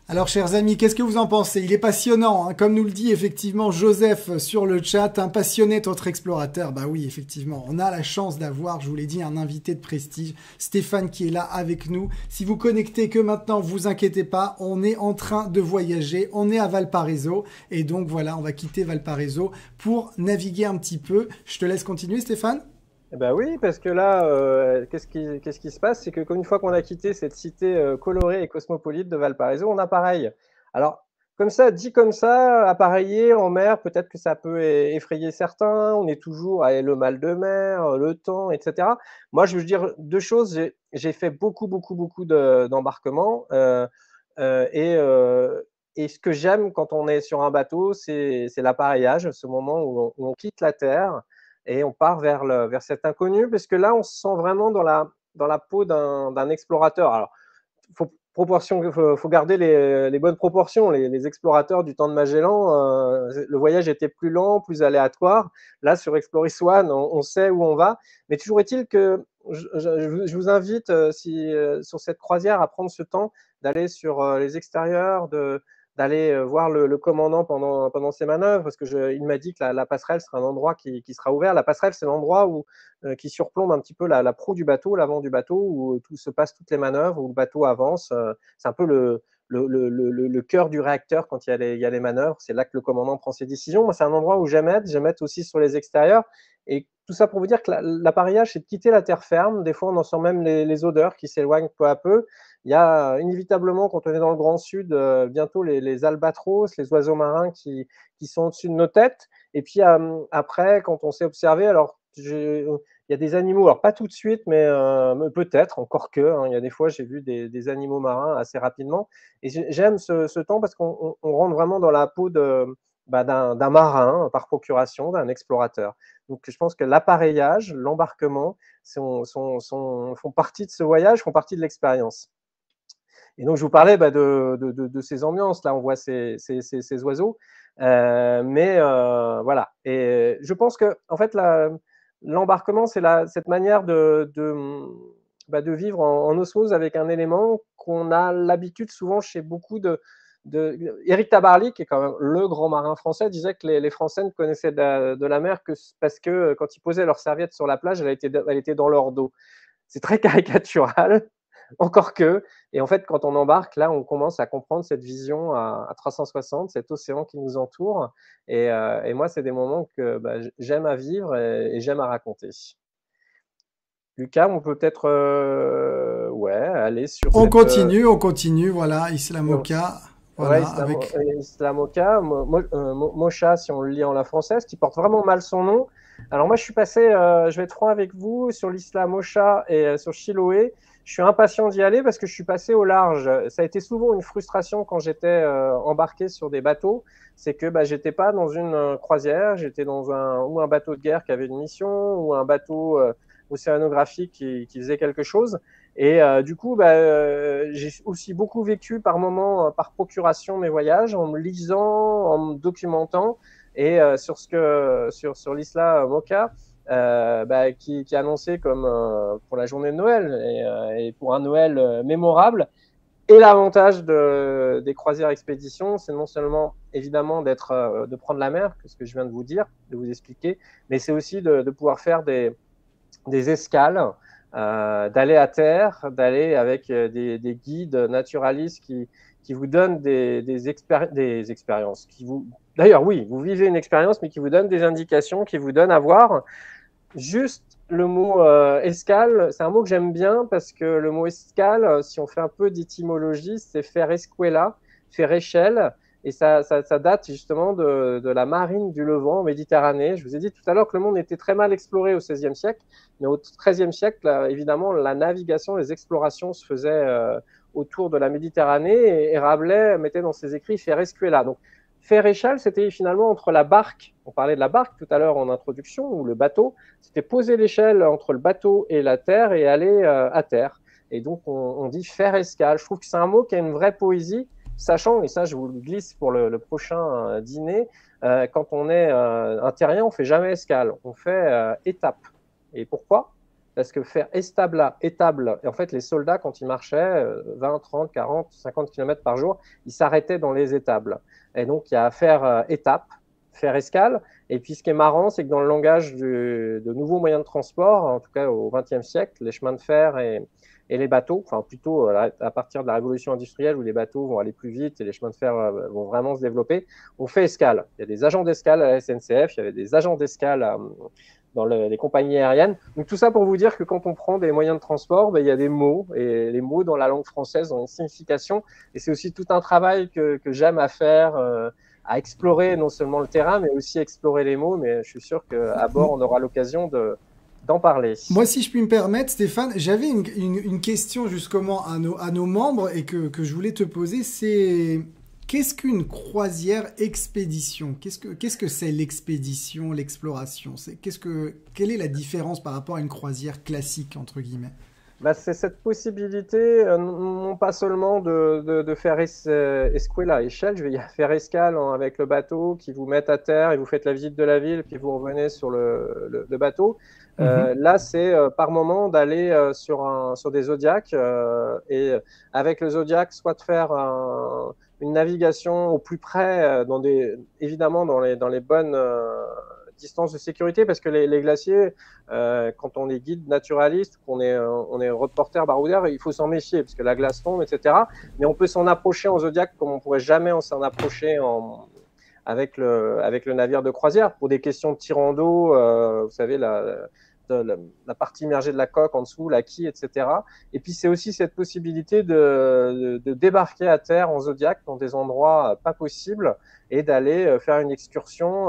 Alors, chers amis, qu'est-ce que vous en pensez? Il est passionnant, hein, comme nous le dit effectivement Joseph sur le chat, un passionné autre explorateur. Bah oui, effectivement, on a la chance d'avoir, je vous l'ai dit, un invité de prestige, Stéphane, qui est là avec nous. Si vous connectez que maintenant, vous inquiétez pas, on est en train de voyager, on est à Valparaiso, et donc voilà, on va quitter Valparaiso pour naviguer un petit peu. Je te laisse continuer, Stéphane. Eh ben oui, parce que là, qu'est-ce qui se passe? C'est que une fois qu'on a quitté cette cité colorée et cosmopolite de Valparaiso, on a pareil. Alors, comme ça, dit comme ça, appareillé en mer, peut-être que ça peut effrayer certains. On est toujours à le mal de mer, le temps, etc. Moi, je veux dire deux choses. J'ai fait beaucoup d'embarquements et ce que j'aime quand on est sur un bateau, c'est l'appareillage, ce moment où on quitte la terre et on part vers cet inconnu, parce que là, on se sent vraiment dans la peau d'un explorateur. Alors, faut garder les bonnes proportions. Les explorateurs du temps de Magellan, le voyage était plus lent, plus aléatoire. Là, sur Exploris One, on sait où on va. Mais toujours est-il que je vous invite, sur cette croisière, à prendre ce temps d'aller sur les extérieurs, d'aller voir le commandant pendant ces manœuvres, parce il m'a dit que la passerelle sera un endroit qui sera ouvert. La passerelle, c'est l'endroit qui surplombe un petit peu la proue du bateau, l'avant du bateau, où tout se passe, toutes les manœuvres, où le bateau avance. C'est un peu le cœur du réacteur quand il y a les manœuvres. C'est là que le commandant prend ses décisions. Moi, c'est un endroit où j'aime être. J'aime être aussi sur les extérieurs. Et tout ça pour vous dire que l'appareillage, c'est de quitter la terre ferme. Des fois, on en sent même les odeurs qui s'éloignent peu à peu. Il y a inévitablement, quand on est dans le Grand Sud, bientôt les albatros, les oiseaux marins qui sont au-dessus de nos têtes. Et puis après, quand on s'est observé, alors il y a des animaux, alors pas tout de suite, mais peut-être, encore que. Il y a des fois, j'ai vu des animaux marins assez rapidement. Et j'aime ce temps parce qu'on rentre vraiment dans la peau d'un marin par procuration, d'un explorateur. Donc je pense que l'appareillage, l'embarquement font partie de ce voyage, font partie de l'expérience. Et donc je vous parlais de ces ambiances, là on voit ces oiseaux, mais voilà. Et je pense que en fait l'embarquement, c'est cette manière de vivre en osmose avec un élément qu'on a l'habitude souvent chez beaucoup Éric Tabarly, qui est quand même le grand marin français, disait que les Français ne connaissaient de la mer que parce que quand ils posaient leur serviette sur la plage, elle était dans leur dos. C'est très caricatural, encore que. Et en fait, quand on embarque, là, on commence à comprendre cette vision à 360, cet océan qui nous entoure. Et moi, c'est des moments que j'aime à vivre et j'aime à raconter. Lucas, on peut peut-être aller sur On continue, voilà, Islamoka. Voilà, Islamoka, Mocha, si on le lit en la française, qui porte vraiment mal son nom. Alors moi, je suis passé, je vais être franc avec vous, sur l'Isla Mocha et sur Chiloé. Je suis impatient d'y aller parce que je suis passé au large. Ça a été souvent une frustration quand j'étais embarqué sur des bateaux. C'est que j'étais pas dans une croisière, j'étais dans un bateau de guerre qui avait une mission, ou un bateau océanographique qui faisait quelque chose. Et du coup, j'ai aussi beaucoup vécu par moments, par procuration, mes voyages, en me lisant, en me documentant. Et sur l'Isla Mocha, qui est annoncé comme pour la journée de Noël et pour un Noël mémorable. Et l'avantage des croisières expéditions, c'est non seulement évidemment de prendre la mer, que ce que je viens de vous dire, de vous expliquer, mais c'est aussi de pouvoir faire des escales, d'aller à terre, d'aller avec des guides naturalistes qui vous donnent des expériences. D'ailleurs, oui, vous vivez une expérience, mais qui vous donnent des indications, qui vous donnent à voir. Juste le mot escale, c'est un mot que j'aime bien parce que le mot escale, si on fait un peu d'étymologie, c'est faire escuela, faire échelle. Et ça date justement de la marine du Levant en Méditerranée. Je vous ai dit tout à l'heure que le monde était très mal exploré au XVIe siècle, mais au XIIIe siècle, là, évidemment, la navigation, les explorations se faisaient autour de la Méditerranée, et Rabelais mettait dans ses écrits faire escuela. Donc, faire échelle, c'était finalement entre la barque, on parlait de la barque tout à l'heure en introduction, ou le bateau, c'était poser l'échelle entre le bateau et la terre et aller à terre. Et donc, on dit faire escale. Je trouve que c'est un mot qui a une vraie poésie, sachant, et ça je vous le glisse pour le prochain dîner, quand on est un terrien, on ne fait jamais escale, on fait étape. Et pourquoi ? Parce que faire étable, et en fait les soldats quand ils marchaient 20, 30, 40, 50 km par jour, ils s'arrêtaient dans les étables. Et donc il y a à faire étape, faire escale. Et puis ce qui est marrant, c'est que dans le langage de nouveaux moyens de transport, en tout cas au XXe siècle, les chemins de fer et les bateaux, enfin plutôt à partir de la révolution industrielle où les bateaux vont aller plus vite et les chemins de fer vont vraiment se développer, on fait escale. Il y a des agents d'escale à la SNCF, il y avait des agents d'escale dans les compagnies aériennes. Donc tout ça pour vous dire que quand on prend des moyens de transport, il y a des mots, et les mots dans la langue française ont une signification, et c'est aussi tout un travail que j'aime à faire, à explorer non seulement le terrain, mais aussi explorer les mots, mais je suis sûr qu'à bord, on aura l'occasion d'en parler. Moi, si je puis me permettre, Stéphane, j'avais une question justement à nos membres et que je voulais te poser, c'est qu'est-ce qu'une croisière expédition ? Qu'est-ce que c'est l'expédition, l'exploration ? Quelle est la différence par rapport à une croisière classique, entre guillemets ? C'est cette possibilité, non pas seulement de faire escuela, échelle, je vais faire escale avec le bateau qui vous met à terre et vous faites la visite de la ville, puis vous revenez sur le bateau. Là, c'est par moment d'aller sur des zodiacs et avec le zodiac, soit de faire une navigation au plus près, évidemment dans les bonnes distances de sécurité, parce que les glaciers, quand on est guide naturaliste, on est reporter baroudeur, il faut s'en méfier, parce que la glace tombe, etc. Mais on peut s'en approcher en Zodiac comme on pourrait jamais s'en approcher avec le navire de croisière, pour des questions de tirant d'eau, vous savez, la partie immergée de la coque en dessous, la quille, etc. Et puis c'est aussi cette possibilité de débarquer à terre en Zodiac dans des endroits pas possibles et d'aller faire une excursion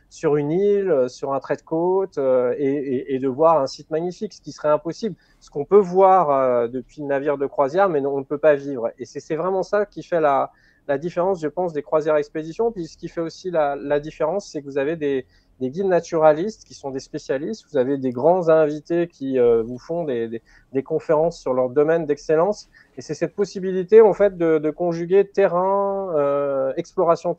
sur une île, sur un trait de côte, et de voir un site magnifique, ce qui serait impossible. Ce qu'on peut voir depuis le navire de croisière, mais on ne peut pas vivre. Et c'est vraiment ça qui fait la différence, je pense, des croisières expéditions. Puis ce qui fait aussi la différence, c'est que vous avez des guides naturalistes qui sont des spécialistes, vous avez des grands invités qui vous font des conférences sur leur domaine d'excellence, et c'est cette possibilité en fait de conjuguer terrain, exploration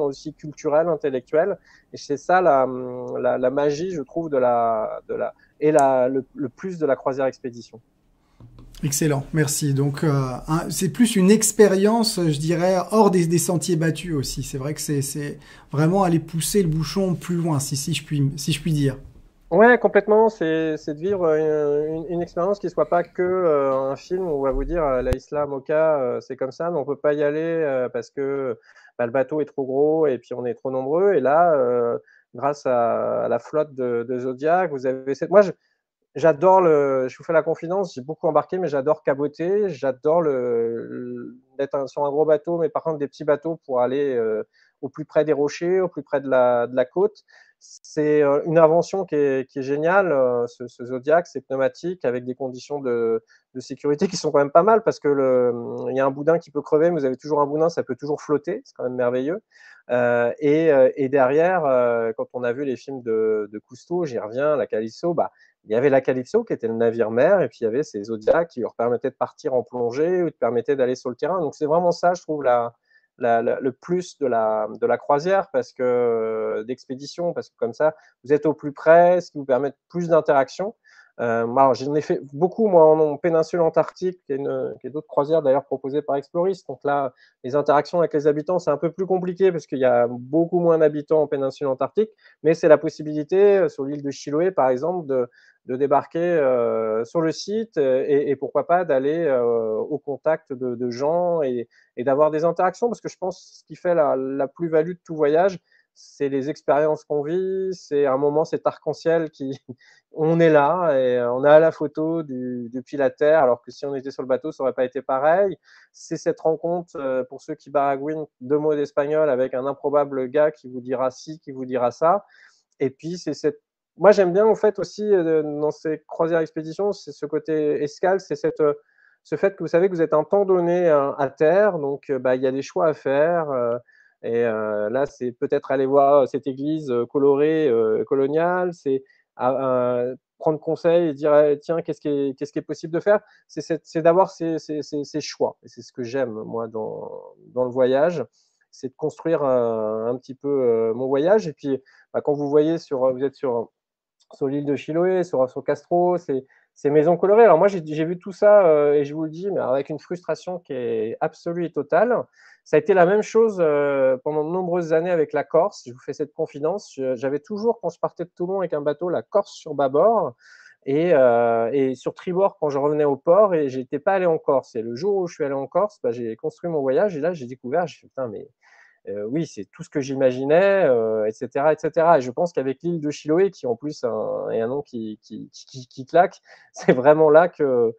aussi culturelle, intellectuelle, et c'est ça la magie, je trouve, le plus de la croisière expédition. Excellent, merci. Donc, c'est plus une expérience, je dirais, hors des sentiers battus aussi. C'est vrai que c'est vraiment aller pousser le bouchon plus loin, si je puis dire. Ouais, complètement. C'est de vivre une expérience qui soit pas que un film où on va vous dire la Isla Mocha, c'est comme ça, mais on peut pas y aller parce que le bateau est trop gros et puis on est trop nombreux. Et là, grâce à la flotte de Zodiac, vous avez cette. Moi, j'adore je vous fais la confidence, j'ai beaucoup embarqué, mais j'adore caboter, j'adore d'être sur un gros bateau, mais par contre des petits bateaux pour aller au plus près des rochers, au plus près de la côte. C'est une invention qui est géniale, ce Zodiac, c'est pneumatique avec des conditions de sécurité qui sont quand même pas mal, parce que il y a un boudin qui peut crever, mais vous avez toujours un boudin, ça peut toujours flotter, c'est quand même merveilleux. Et derrière, quand on a vu les films de Cousteau, j'y reviens, la Calypso, il y avait la Calypso qui était le navire mère, et puis il y avait ces Zodiacs qui leur permettaient de partir en plongée ou qui permettaient d'aller sur le terrain. Donc c'est vraiment ça, je trouve, le plus de la croisière, parce que d'expédition, parce que comme ça, vous êtes au plus près, ce qui vous permet plus d'interaction. J'en ai fait beaucoup, moi, en péninsule antarctique, qui est d'autres croisières d'ailleurs proposées par Exploris. Donc là, les interactions avec les habitants, c'est un peu plus compliqué parce qu'il y a beaucoup moins d'habitants en péninsule antarctique, mais c'est la possibilité, sur l'île de Chiloé, par exemple, de débarquer sur le site et pourquoi pas d'aller au contact de gens et d'avoir des interactions, parce que je pense que ce qui fait la plus-value de tout voyage, c'est les expériences qu'on vit, c'est un moment, cet arc-en-ciel on est là et on a la photo depuis la Terre, alors que si on était sur le bateau, ça n'aurait pas été pareil. C'est cette rencontre, pour ceux qui baragouinent 2 mots d'espagnol, avec un improbable gars qui vous dira ci, qui vous dira ça. Et puis, moi, j'aime bien, en fait, aussi, dans ces croisières expéditions, c'est ce côté escale, c'est ce fait que vous savez que vous êtes un temps donné à terre, donc il y a des choix à faire. Là, c'est peut-être aller voir cette église colorée, coloniale, c'est prendre conseil et dire tiens, qu'est-ce qui est possible de faire. C'est d'avoir ces choix. Et c'est ce que j'aime, moi, dans le voyage. C'est de construire un petit peu mon voyage. Et puis, quand vous êtes sur l'île de Chiloé, sur Castro, ces maisons colorées. Alors moi, j'ai vu tout ça, et je vous le dis, mais avec une frustration qui est absolue et totale. Ça a été la même chose pendant de nombreuses années avec la Corse. Je vous fais cette confidence. J'avais toujours, quand je partais de Toulon avec un bateau, la Corse sur bâbord et sur tribord quand je revenais au port, et je n'étais pas allé en Corse. Et le jour où je suis allé en Corse, j'ai construit mon voyage, et là, j'ai découvert, j'ai fait, putain, mais oui, c'est tout ce que j'imaginais, etc., etc. Et je pense qu'avec l'île de Chiloé, qui en plus est un nom qui claque, c'est vraiment là que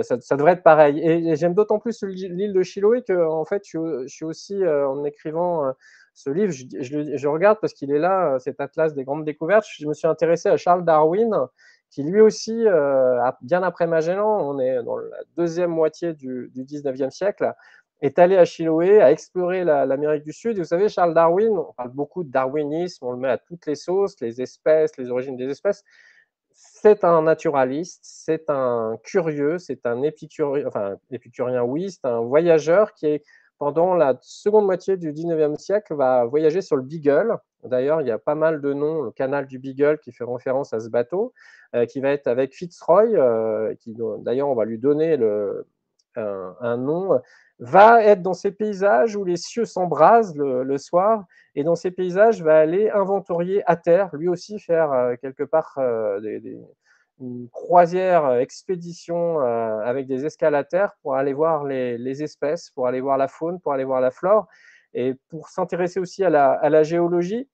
ça devrait être pareil. Et j'aime d'autant plus l'île de Chiloé que, en fait, je suis aussi, en écrivant ce livre, je regarde parce qu'il est là, cet atlas des grandes découvertes. Je me suis intéressé à Charles Darwin, qui lui aussi, bien après Magellan, on est dans la deuxième moitié du 19e siècle, est allé à Chiloé, a exploré l'Amérique du Sud. Et vous savez, Charles Darwin, on parle beaucoup de darwinisme, on le met à toutes les sauces, les espèces, les origines des espèces. C'est un naturaliste, c'est un curieux, c'est un épicurien, enfin épicurien oui, c'est un voyageur qui, pendant la seconde moitié du 19e siècle, va voyager sur le Beagle. D'ailleurs, il y a pas mal de noms, le canal du Beagle qui fait référence à ce bateau, qui va être avec Fitzroy, qui d'ailleurs on va lui donner un nom. va être dans ces paysages où les cieux s'embrasent le soir, et dans ces paysages va aller inventorier à terre, lui aussi faire quelque part une croisière, expédition avec des escales à terre pour aller voir les espèces, pour aller voir la faune, pour aller voir la flore, et pour s'intéresser aussi à la géologie,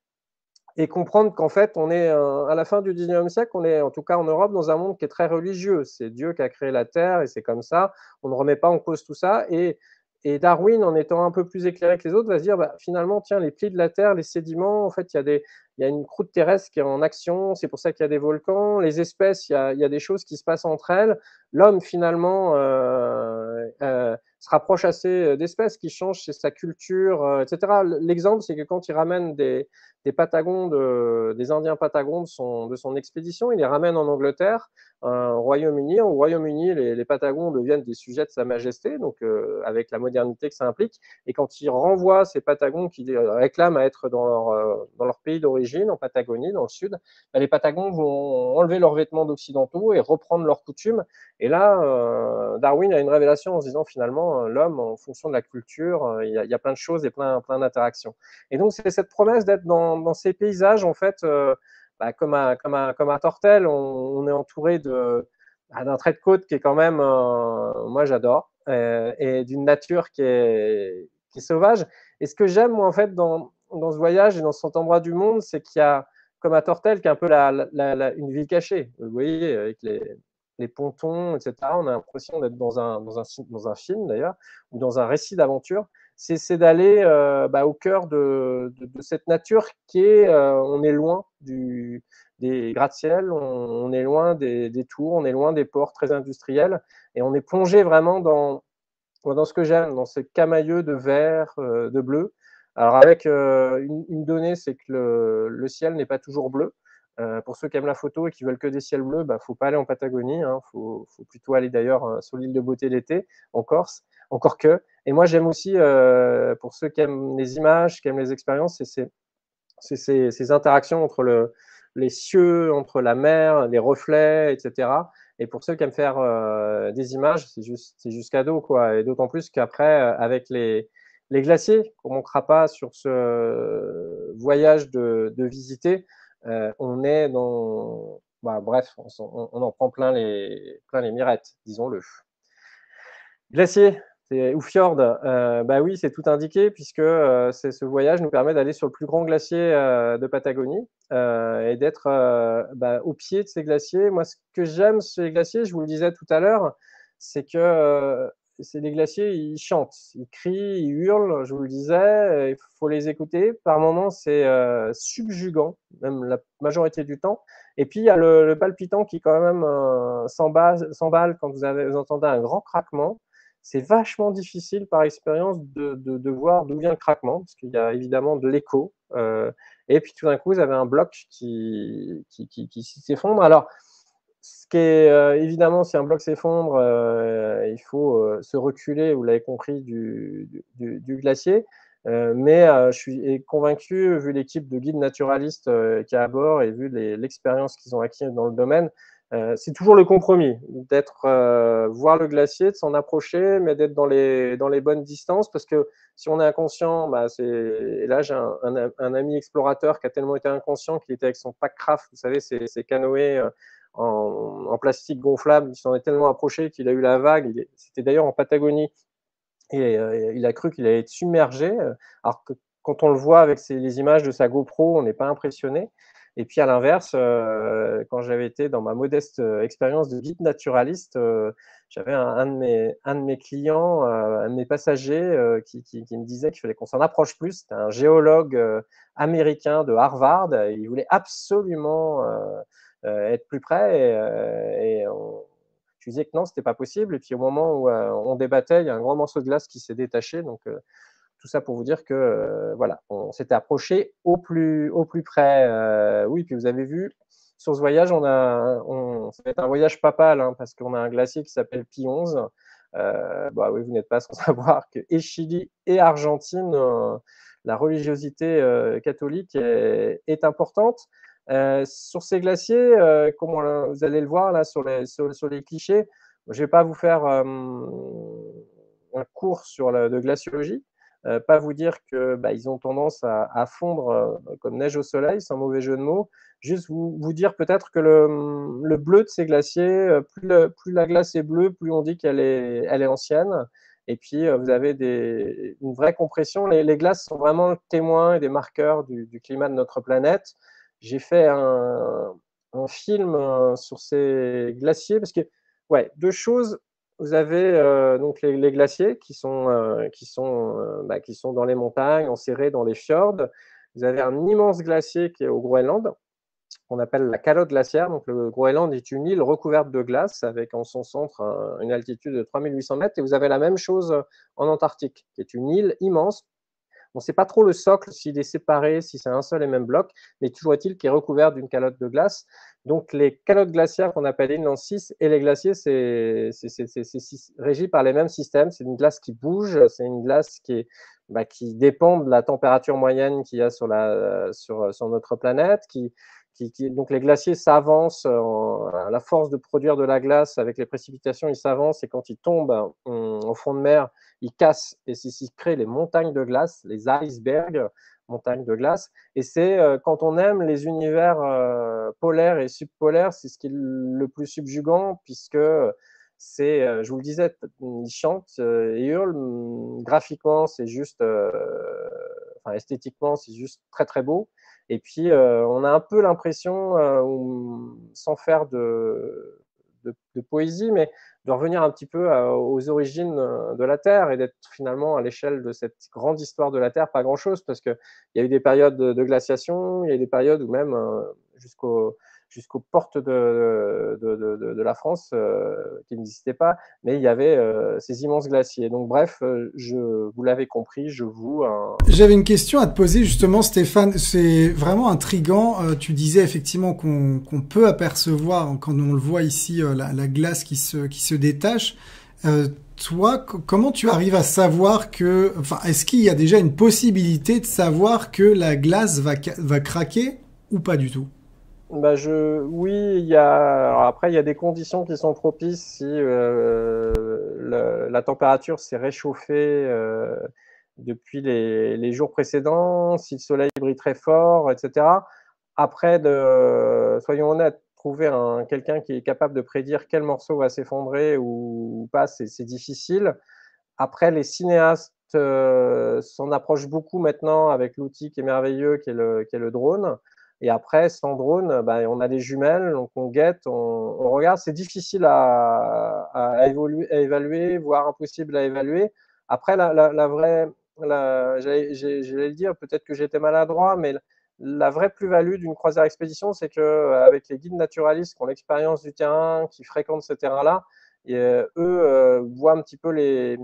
et comprendre qu'en fait, on est à la fin du 19e siècle, on est en tout cas en Europe dans un monde qui est très religieux. C'est Dieu qui a créé la Terre et c'est comme ça. On ne remet pas en cause tout ça. Et Darwin, en étant un peu plus éclairé que les autres, va se dire bah, finalement, tiens, les plis de la Terre, les sédiments, en fait, il y a une croûte terrestre qui est en action. C'est pour ça qu'il y a des volcans. Les espèces, il y a des choses qui se passent entre elles. L'homme, finalement, se rapproche assez d'espèces qui changent, c'est sa culture, etc. L'exemple, c'est que quand il ramène des Patagons, des Indiens Patagons de son expédition. Il les ramène en Angleterre, au Royaume-Uni. Au Royaume-Uni, les Patagons deviennent des sujets de Sa Majesté, donc avec la modernité que ça implique. Et quand il renvoie ces Patagons qui réclament à être dans leur pays d'origine, en Patagonie, dans le sud, bah, les Patagons vont enlever leurs vêtements d'occidentaux et reprendre leurs coutumes. Et là, Darwin a une révélation en se disant finalement, l'homme, en fonction de la culture, il y a plein de choses et plein d'interactions. Et donc, c'est cette promesse d'être dans ces paysages, en fait, bah, comme à Tortel, on est entouré d'un trait de côte qui est quand même, moi j'adore, et d'une nature qui est sauvage. Et ce que j'aime, moi, en fait, dans ce voyage et dans cet endroit du monde, c'est qu'il y a, comme à Tortel, qui est un peu une ville cachée. Vous voyez, avec les pontons, etc. On a l'impression d'être dans un film, d'ailleurs, ou dans un récit d'aventure. C'est d'aller au cœur de cette nature qui est, on est loin des gratte-ciel, on est loin des tours, on est loin des ports très industriels, et on est plongé vraiment dans ce que j'aime, dans ces camailleux de vert, de bleu. Alors avec une donnée, c'est que le ciel n'est pas toujours bleu. Pour ceux qui aiment la photo et qui veulent que des ciels bleus, faut pas aller en Patagonie, hein, faut plutôt aller d'ailleurs sur l'île de Beauté l'été, en Corse, encore que. Et moi j'aime aussi, pour ceux qui aiment les images, qui aiment les expériences, c'est ces interactions entre les cieux, entre la mer, les reflets, etc. Et pour ceux qui aiment faire des images, c'est juste cadeau, quoi. Et d'autant plus qu'après, avec les glaciers, qu'on ne manquera pas sur ce voyage de visiter, on est dans... Bah, bref, on en prend plein les mirettes, disons-le. Glacier ou fjord, bah oui, c'est tout indiqué puisque ce voyage nous permet d'aller sur le plus grand glacier de Patagonie et d'être au pied de ces glaciers. Moi, ce que j'aime sur les glaciers, je vous le disais tout à l'heure, c'est que c'est des glaciers, ils chantent, ils crient, ils hurlent, je vous le disais, il faut les écouter. Par moments, c'est subjugant, même la majorité du temps. Et puis, il y a le palpitant qui quand même s'emballe quand vous entendez un grand craquement. C'est vachement difficile par expérience de voir d'où vient le craquement, parce qu'il y a évidemment de l'écho. Et puis tout d'un coup, vous avez un bloc qui s'effondre. Alors, ce qui est évidemment, si un bloc s'effondre, il faut se reculer, vous l'avez compris, du glacier. Mais je suis convaincu, vu l'équipe de guides naturalistes qui est à bord et vu l'expérience qu'ils ont acquis dans le domaine, c'est toujours le compromis, d'être voir le glacier, de s'en approcher, mais d'être dans les bonnes distances, parce que si on est inconscient, et là j'ai un ami explorateur qui a tellement été inconscient qu'il était avec son pack craft, vous savez, ces canoës en plastique gonflable, il s'en est tellement approché qu'il a eu la vague. C'était d'ailleurs en Patagonie, et il a cru qu'il allait être submergé, alors que quand on le voit avec les images de sa GoPro, on n'est pas impressionné. Et puis à l'inverse, quand j'avais été dans ma modeste expérience de guide naturaliste, j'avais un de mes clients, un de mes passagers qui me disait qu'il fallait qu'on s'en approche plus. C'était un géologue américain de Harvard. Il voulait absolument être plus près, je lui disais que non, c'était pas possible. Et puis au moment où on débattait, il y a un grand morceau de glace qui s'est détaché. Donc tout ça pour vous dire que voilà, on s'était approché au plus près. Oui, puis vous avez vu sur ce voyage, ça va être un voyage papal, hein, parce qu'on a un glacier qui s'appelle Pi 11. Oui, vous n'êtes pas sans savoir que et Chili et Argentine, la religiosité catholique est importante. Sur ces glaciers, comme vous allez le voir là sur les clichés, je ne vais pas vous faire un cours de glaciologie. Pas vous dire que ils ont tendance à fondre comme neige au soleil, sans mauvais jeu de mots. Juste vous dire peut-être que le bleu de ces glaciers, plus la glace est bleue, plus on dit qu'elle est ancienne. Et puis, vous avez une vraie compression. Les glaces sont vraiment témoins et des marqueurs du climat de notre planète. J'ai fait un film sur ces glaciers parce que, ouais, deux choses. Vous avez donc les glaciers qui sont dans les montagnes, enserrés dans les fjords. Vous avez un immense glacier qui est au Groenland, qu'on appelle la calotte glaciaire. Donc, le Groenland est une île recouverte de glace avec en son centre une altitude de 3800 mètres. Et vous avez la même chose en Antarctique, qui est une île immense. On ne sait pas trop le socle, s'il est séparé, si c'est un seul et même bloc, mais toujours est-il qu'il est recouvert d'une calotte de glace. Donc, les calottes glaciaires qu'on appelle inland 6 et les glaciers, c'est régi par les mêmes systèmes. C'est une glace qui bouge, c'est une glace qui dépend de la température moyenne qu'il y a sur notre planète, donc les glaciers s'avancent à la force de produire de la glace avec les précipitations, ils s'avancent et quand ils tombent au fond de mer, ils cassent et s'y créent les montagnes de glace, les icebergs, montagnes de glace. Et c'est quand on aime les univers polaires et subpolaires, c'est ce qui est le plus subjugant puisque c'est, je vous le disais, ils chantent et hurlent. Graphiquement, c'est juste, esthétiquement, c'est juste très très beau. Et puis, on a un peu l'impression, sans faire de poésie, mais de revenir un petit peu aux origines de la Terre et d'être finalement à l'échelle de cette grande histoire de la Terre, pas grand-chose, parce qu'il y a eu des périodes de glaciation, il y a eu des périodes où même jusqu'aux portes de la France qui n'existaient pas, mais il y avait ces immenses glaciers. Donc bref, vous l'avez compris, je voue J'avais une question à te poser justement, Stéphane. C'est vraiment intriguant. Tu disais effectivement qu'on peut apercevoir, quand on le voit ici, la glace qui se détache. Toi, comment tu arrives à savoir est-ce qu'il y a déjà une possibilité de savoir que la glace va craquer ou pas du tout? Oui, alors après, il y a des conditions qui sont propices si la température s'est réchauffée depuis les jours précédents, si le soleil brille très fort, etc. Après, soyons honnêtes, trouver quelqu'un qui est capable de prédire quel morceau va s'effondrer ou pas, c'est difficile. Après, les cinéastes s'en approchent beaucoup maintenant avec l'outil qui est merveilleux, qui est le drone. Et après, sans drone, on a des jumelles, donc on guette, on regarde. C'est difficile à évaluer, voire impossible à évaluer. Après, j'allais le dire, peut-être que j'étais maladroit, mais la vraie plus-value d'une croisière expédition, c'est qu'avec les guides naturalistes qui ont l'expérience du terrain, qui fréquentent ce terrain-là, eux voient un petit peu les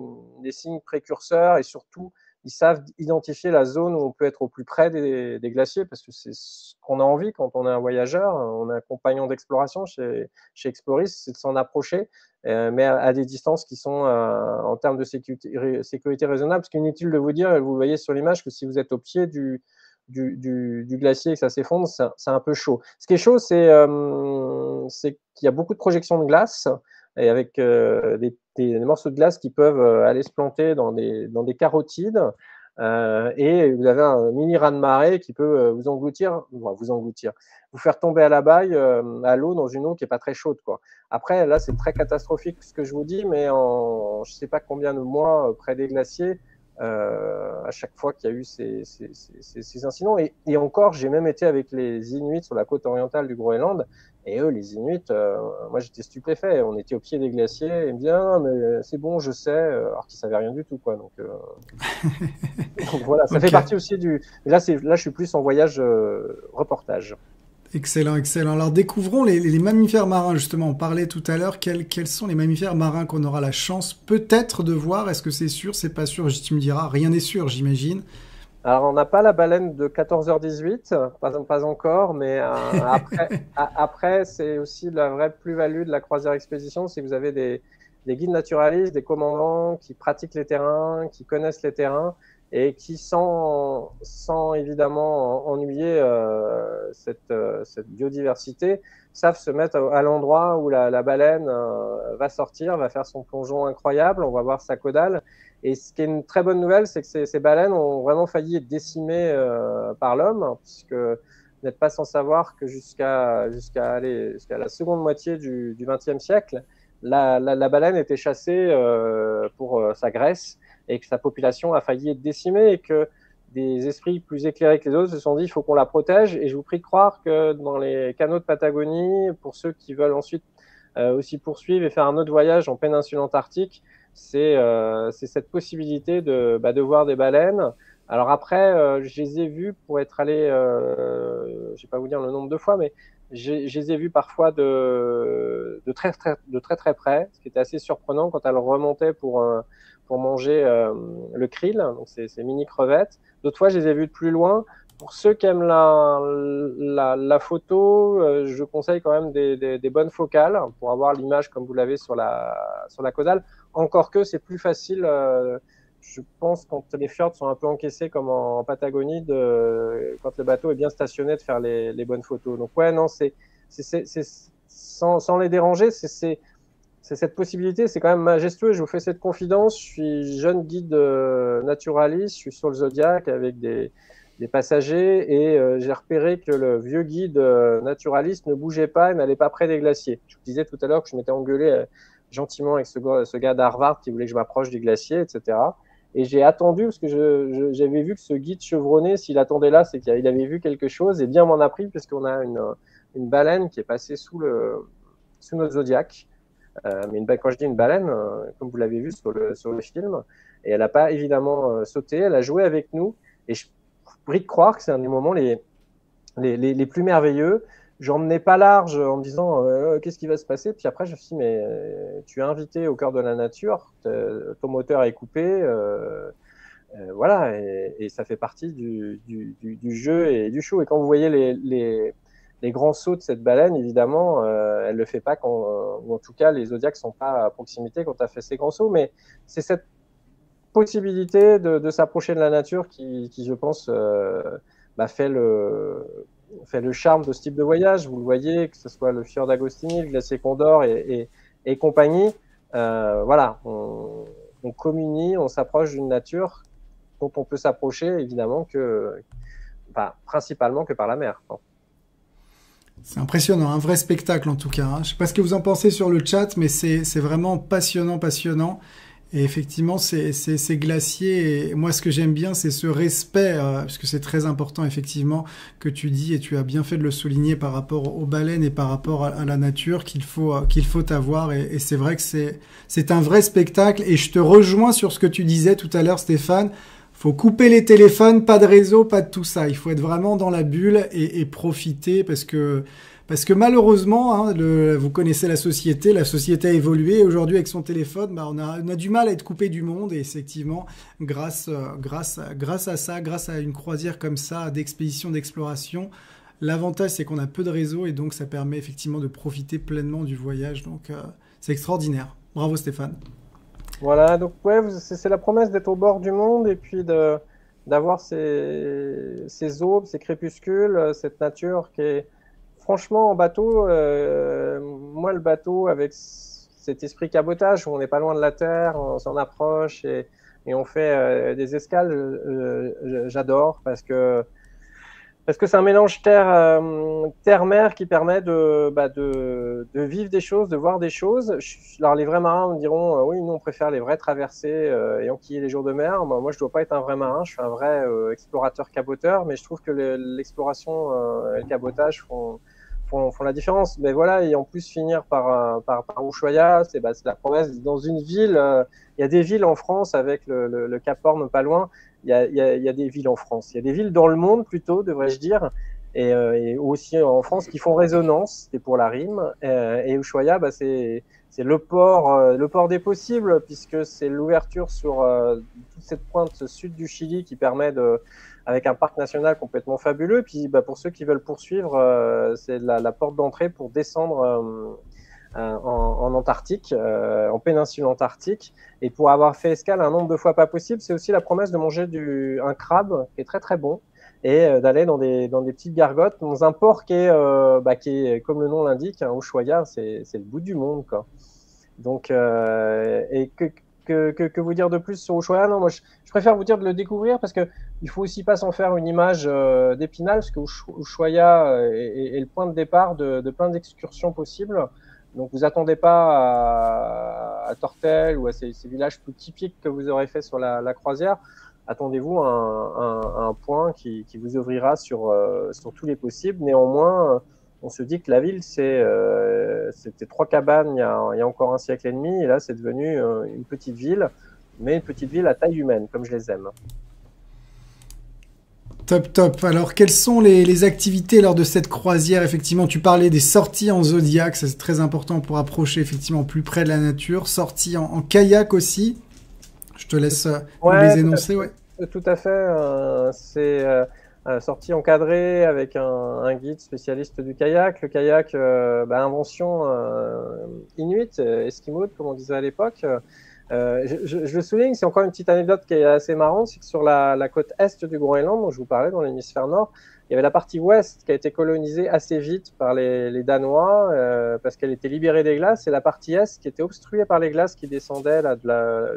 signes précurseurs et surtout, ils savent identifier la zone où on peut être au plus près des glaciers parce que c'est ce qu'on a envie quand on est un voyageur, on est un compagnon d'exploration chez Exploris, c'est de s'en approcher, mais à des distances qui sont en termes de sécurité raisonnable. Parce qu'inutile de vous dire, vous voyez sur l'image, que si vous êtes au pied du glacier et que ça s'effondre, c'est un peu chaud. Ce qui est chaud, c'est qu'il y a beaucoup de projections de glace et avec des morceaux de glace qui peuvent aller se planter dans des carotides. Et vous avez un mini raz-de-marée qui peut vous engloutir, vous faire tomber à la baille, à l'eau, dans une eau qui n'est pas très chaude, quoi. Après, là, c'est très catastrophique ce que je vous dis, mais je ne sais pas combien de mois près des glaciers, à chaque fois qu'il y a eu ces incidents. Et encore, j'ai même été avec les Inuits sur la côte orientale du Groenland. Et eux, les Inuits, moi j'étais stupéfait. On était au pied des glaciers et ils me disaient ah, mais c'est bon, je sais, alors qu'ils ne savaient rien du tout, quoi. Donc voilà, ça fait partie aussi Là, je suis plus en voyage reportage. Excellent, excellent. Alors découvrons les mammifères marins, justement. On parlait tout à l'heure. Quels sont les mammifères marins qu'on aura la chance peut-être de voir? Est-ce que c'est sûr? C'est pas sûr? Tu me diras, rien n'est sûr, j'imagine. Alors, on n'a pas la baleine de 14h18, pas encore, mais après, c'est aussi la vraie plus-value de la croisière expédition, c'est que vous avez des guides naturalistes, des commandants qui pratiquent les terrains, qui connaissent les terrains et qui, sans évidemment ennuyer cette biodiversité, savent se mettre à l'endroit où la baleine va sortir, va faire son plongeon incroyable, on va voir sa caudale. Et ce qui est une très bonne nouvelle, c'est que ces baleines ont vraiment failli être décimées par l'homme, puisque vous n'êtes pas sans savoir que jusqu'à la seconde moitié du XXe siècle, la baleine était chassée pour sa graisse et que sa population a failli être décimée et que des esprits plus éclairés que les autres se sont dit il faut qu'on la protège. Et je vous prie de croire que dans les canaux de Patagonie, pour ceux qui veulent ensuite aussi poursuivre et faire un autre voyage en péninsule antarctique, c'est cette possibilité de voir des baleines. Alors après, je les ai vus pour être allé, je ne vais pas vous dire le nombre de fois, mais je les ai vus parfois de très près, ce qui était assez surprenant quand elles remontaient pour manger le krill, donc ces mini crevettes. D'autres fois, je les ai vus de plus loin. Pour ceux qui aiment la photo, je conseille quand même des bonnes focales pour avoir l'image comme vous l'avez sur la caudale. Encore que c'est plus facile, je pense, quand les fjords sont un peu encaissés comme en Patagonie, quand le bateau est bien stationné, de faire les bonnes photos. Donc ouais, non, sans les déranger, c'est cette possibilité, c'est quand même majestueux. Je vous fais cette confidence, je suis jeune guide naturaliste, je suis sur le Zodiac avec des passagers et j'ai repéré que le vieux guide naturaliste ne bougeait pas et n'allait pas près des glaciers. Je vous disais tout à l'heure que je m'étais engueulé gentiment avec ce gars d'Harvard qui voulait que je m'approche des glaciers, etc. Et j'ai attendu parce que j'avais vu que ce guide chevronné, s'il attendait là, c'est qu'il avait vu quelque chose et bien m'en a pris puisqu'on a une baleine qui est passée sous notre Zodiac. Mais quand je dis une baleine, comme vous l'avez vu sur le film, et elle n'a pas évidemment sauté, elle a joué avec nous, et je prie de croire que c'est un des moments les plus merveilleux. J'emmenais pas large en me disant qu'est-ce qui va se passer, puis après je me suis dit mais tu es invité au cœur de la nature, ton moteur est coupé, voilà, et ça fait partie du jeu et du show. Et quand vous voyez les grands sauts de cette baleine, évidemment, elle le fait pas ou en tout cas, les Zodiacs sont pas à proximité quand elle fait ces grands sauts, mais c'est cette possibilité de s'approcher de la nature qui je pense, fait le charme de ce type de voyage. Vous le voyez, que ce soit le fjord d'Agostini, le glacier Condor et compagnie, voilà, on communie, on s'approche d'une nature dont on peut s'approcher, évidemment, principalement que par la mer. C'est impressionnant, un vrai spectacle en tout cas. Je ne sais pas ce que vous en pensez sur le chat, mais c'est vraiment passionnant. Et effectivement, ces glaciers, et moi ce que j'aime bien, c'est ce respect, parce que c'est très important effectivement que tu dis, et tu as bien fait de le souligner par rapport aux baleines et par rapport à la nature qu'il faut avoir. Et c'est vrai que c'est un vrai spectacle. Et je te rejoins sur ce que tu disais tout à l'heure, Stéphane. Faut couper les téléphones, pas de réseau, pas de tout ça. Il faut être vraiment dans la bulle et profiter parce que malheureusement, vous connaissez la société a évolué. Aujourd'hui, avec son téléphone, on a du mal à être coupé du monde. Et effectivement, grâce à ça, grâce à une croisière comme ça, d'expédition, d'exploration, l'avantage c'est qu'on a peu de réseau et donc ça permet effectivement de profiter pleinement du voyage. Donc c'est extraordinaire. Bravo Stéphane. Voilà, donc ouais, c'est la promesse d'être au bord du monde et puis d'avoir ces aubes, ces crépuscules, cette nature qui est franchement en bateau. Moi, le bateau avec cet esprit cabotage où on n'est pas loin de la terre, on s'en approche et on fait des escales, j'adore parce que c'est un mélange terre-mer qui permet de vivre des choses, de voir des choses. Alors les vrais marins me diront oui, nous on préfère les vraies traversées et enquiller les jours de mer. Moi je dois pas être un vrai marin, je suis un vrai explorateur caboteur, mais je trouve que l'exploration et le cabotage font la différence. Mais voilà, et en plus finir par Ushuaia, c'est la promesse dans une ville. Il y a des villes en France avec le Cap Horn pas loin. Il y a des villes en France. Il y a des villes dans le monde plutôt, devrais-je dire, et aussi en France qui font résonance. C'est pour la rime. Et Ushuaia, c'est le port des possibles puisque c'est l'ouverture sur toute cette pointe sud du Chili qui permet avec un parc national complètement fabuleux. Puis pour ceux qui veulent poursuivre, c'est la porte d'entrée pour descendre en Antarctique, en péninsule antarctique. Et pour avoir fait escale un nombre de fois pas possible, c'est aussi la promesse de manger un crabe qui est très très bon et d'aller dans des petites gargotes, dans un port qui est comme le nom l'indique, hein, Ushuaia, c'est le bout du monde, quoi. Donc, et que vous dire de plus sur Ushuaia? Non, moi, je préfère vous dire de le découvrir parce que il faut aussi pas s'en faire une image d'Épinal, parce que Ushuaia est le point de départ de plein d'excursions possibles. Donc, vous attendez pas à Tortel ou à ces villages plus typiques que vous aurez fait sur la croisière. Attendez-vous à un point qui vous ouvrira sur tous les possibles. Néanmoins, on se dit que la ville, c'était 3 cabanes il y a encore un siècle et demi, et là, c'est devenu une petite ville, mais une petite ville à taille humaine, comme je les aime. Top, top. Alors, quelles sont les activités lors de cette croisière? Effectivement, tu parlais des sorties en Zodiac, ça c'est très important pour approcher effectivement plus près de la nature. Sorties en kayak aussi. Je te laisse les énoncer. Tout à fait. C'est sortie encadrée avec un guide spécialiste du kayak. Le kayak, invention inuit, esquimaude, comme on disait à l'époque. Je le souligne, c'est encore une petite anecdote qui est assez marrante, c'est que sur la côte est du Groenland, dont je vous parlais, dans l'hémisphère nord, il y avait la partie ouest qui a été colonisée assez vite par les Danois, parce qu'elle était libérée des glaces, et la partie est qui était obstruée par les glaces qui descendaient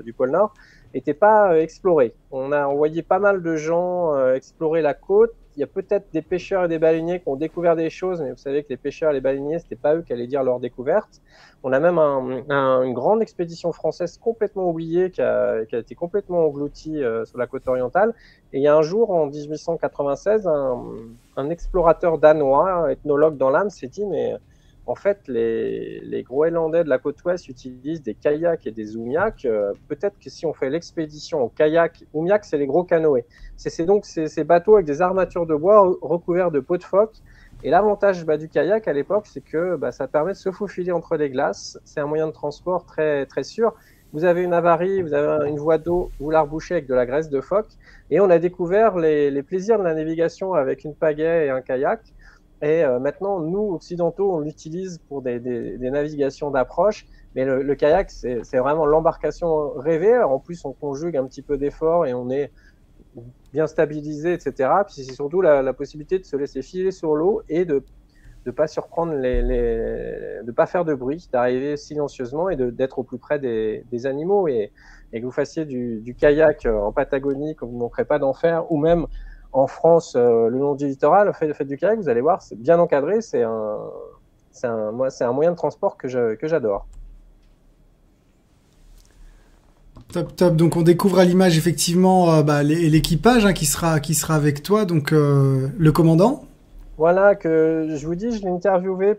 du pôle nord n'était pas explorée. On a envoyé pas mal de gens explorer la côte. Il y a peut-être des pêcheurs et des baleiniers qui ont découvert des choses, mais vous savez que les pêcheurs et les baleiniers, c'était pas eux qui allaient dire leur découverte. On a même une grande expédition française complètement oubliée qui a été complètement engloutie sur la côte orientale. Et il y a un jour, en 1896, un explorateur danois, ethnologue dans l'âme, s'est dit, mais en fait, les Groenlandais de la côte ouest utilisent des kayaks et des oumiaks. Peut-être que si on fait l'expédition en kayak, oumiak, c'est les gros canoës. C'est donc ces bateaux avec des armatures de bois recouverts de peau de phoque. Et l'avantage du kayak à l'époque, c'est que ça permet de se faufiler entre les glaces. C'est un moyen de transport très, très sûr. Vous avez une avarie, vous avez une voie d'eau, vous la rebouchez avec de la graisse de phoque. Et on a découvert les plaisirs de la navigation avec une pagaie et un kayak. Et maintenant, nous, occidentaux, on l'utilise pour des navigations d'approche. Mais le kayak, c'est vraiment l'embarcation rêvée. Alors, en plus, on conjugue un petit peu d'effort et on est bien stabilisé, etc. Puis c'est surtout la possibilité de se laisser filer sur l'eau et de pas surprendre, de pas faire de bruit, d'arriver silencieusement et d'être au plus près des animaux. Et que vous fassiez du kayak en Patagonie, que vous ne manquerez pas d'en faire, ou même en France, le long du littoral, faites du kayak, vous allez voir, c'est bien encadré, c'est un moyen de transport que j'adore. Top, top. Donc on découvre à l'image effectivement l'équipage qui sera avec toi, donc le commandant. Voilà, que je vous dis, je l'ai interviewé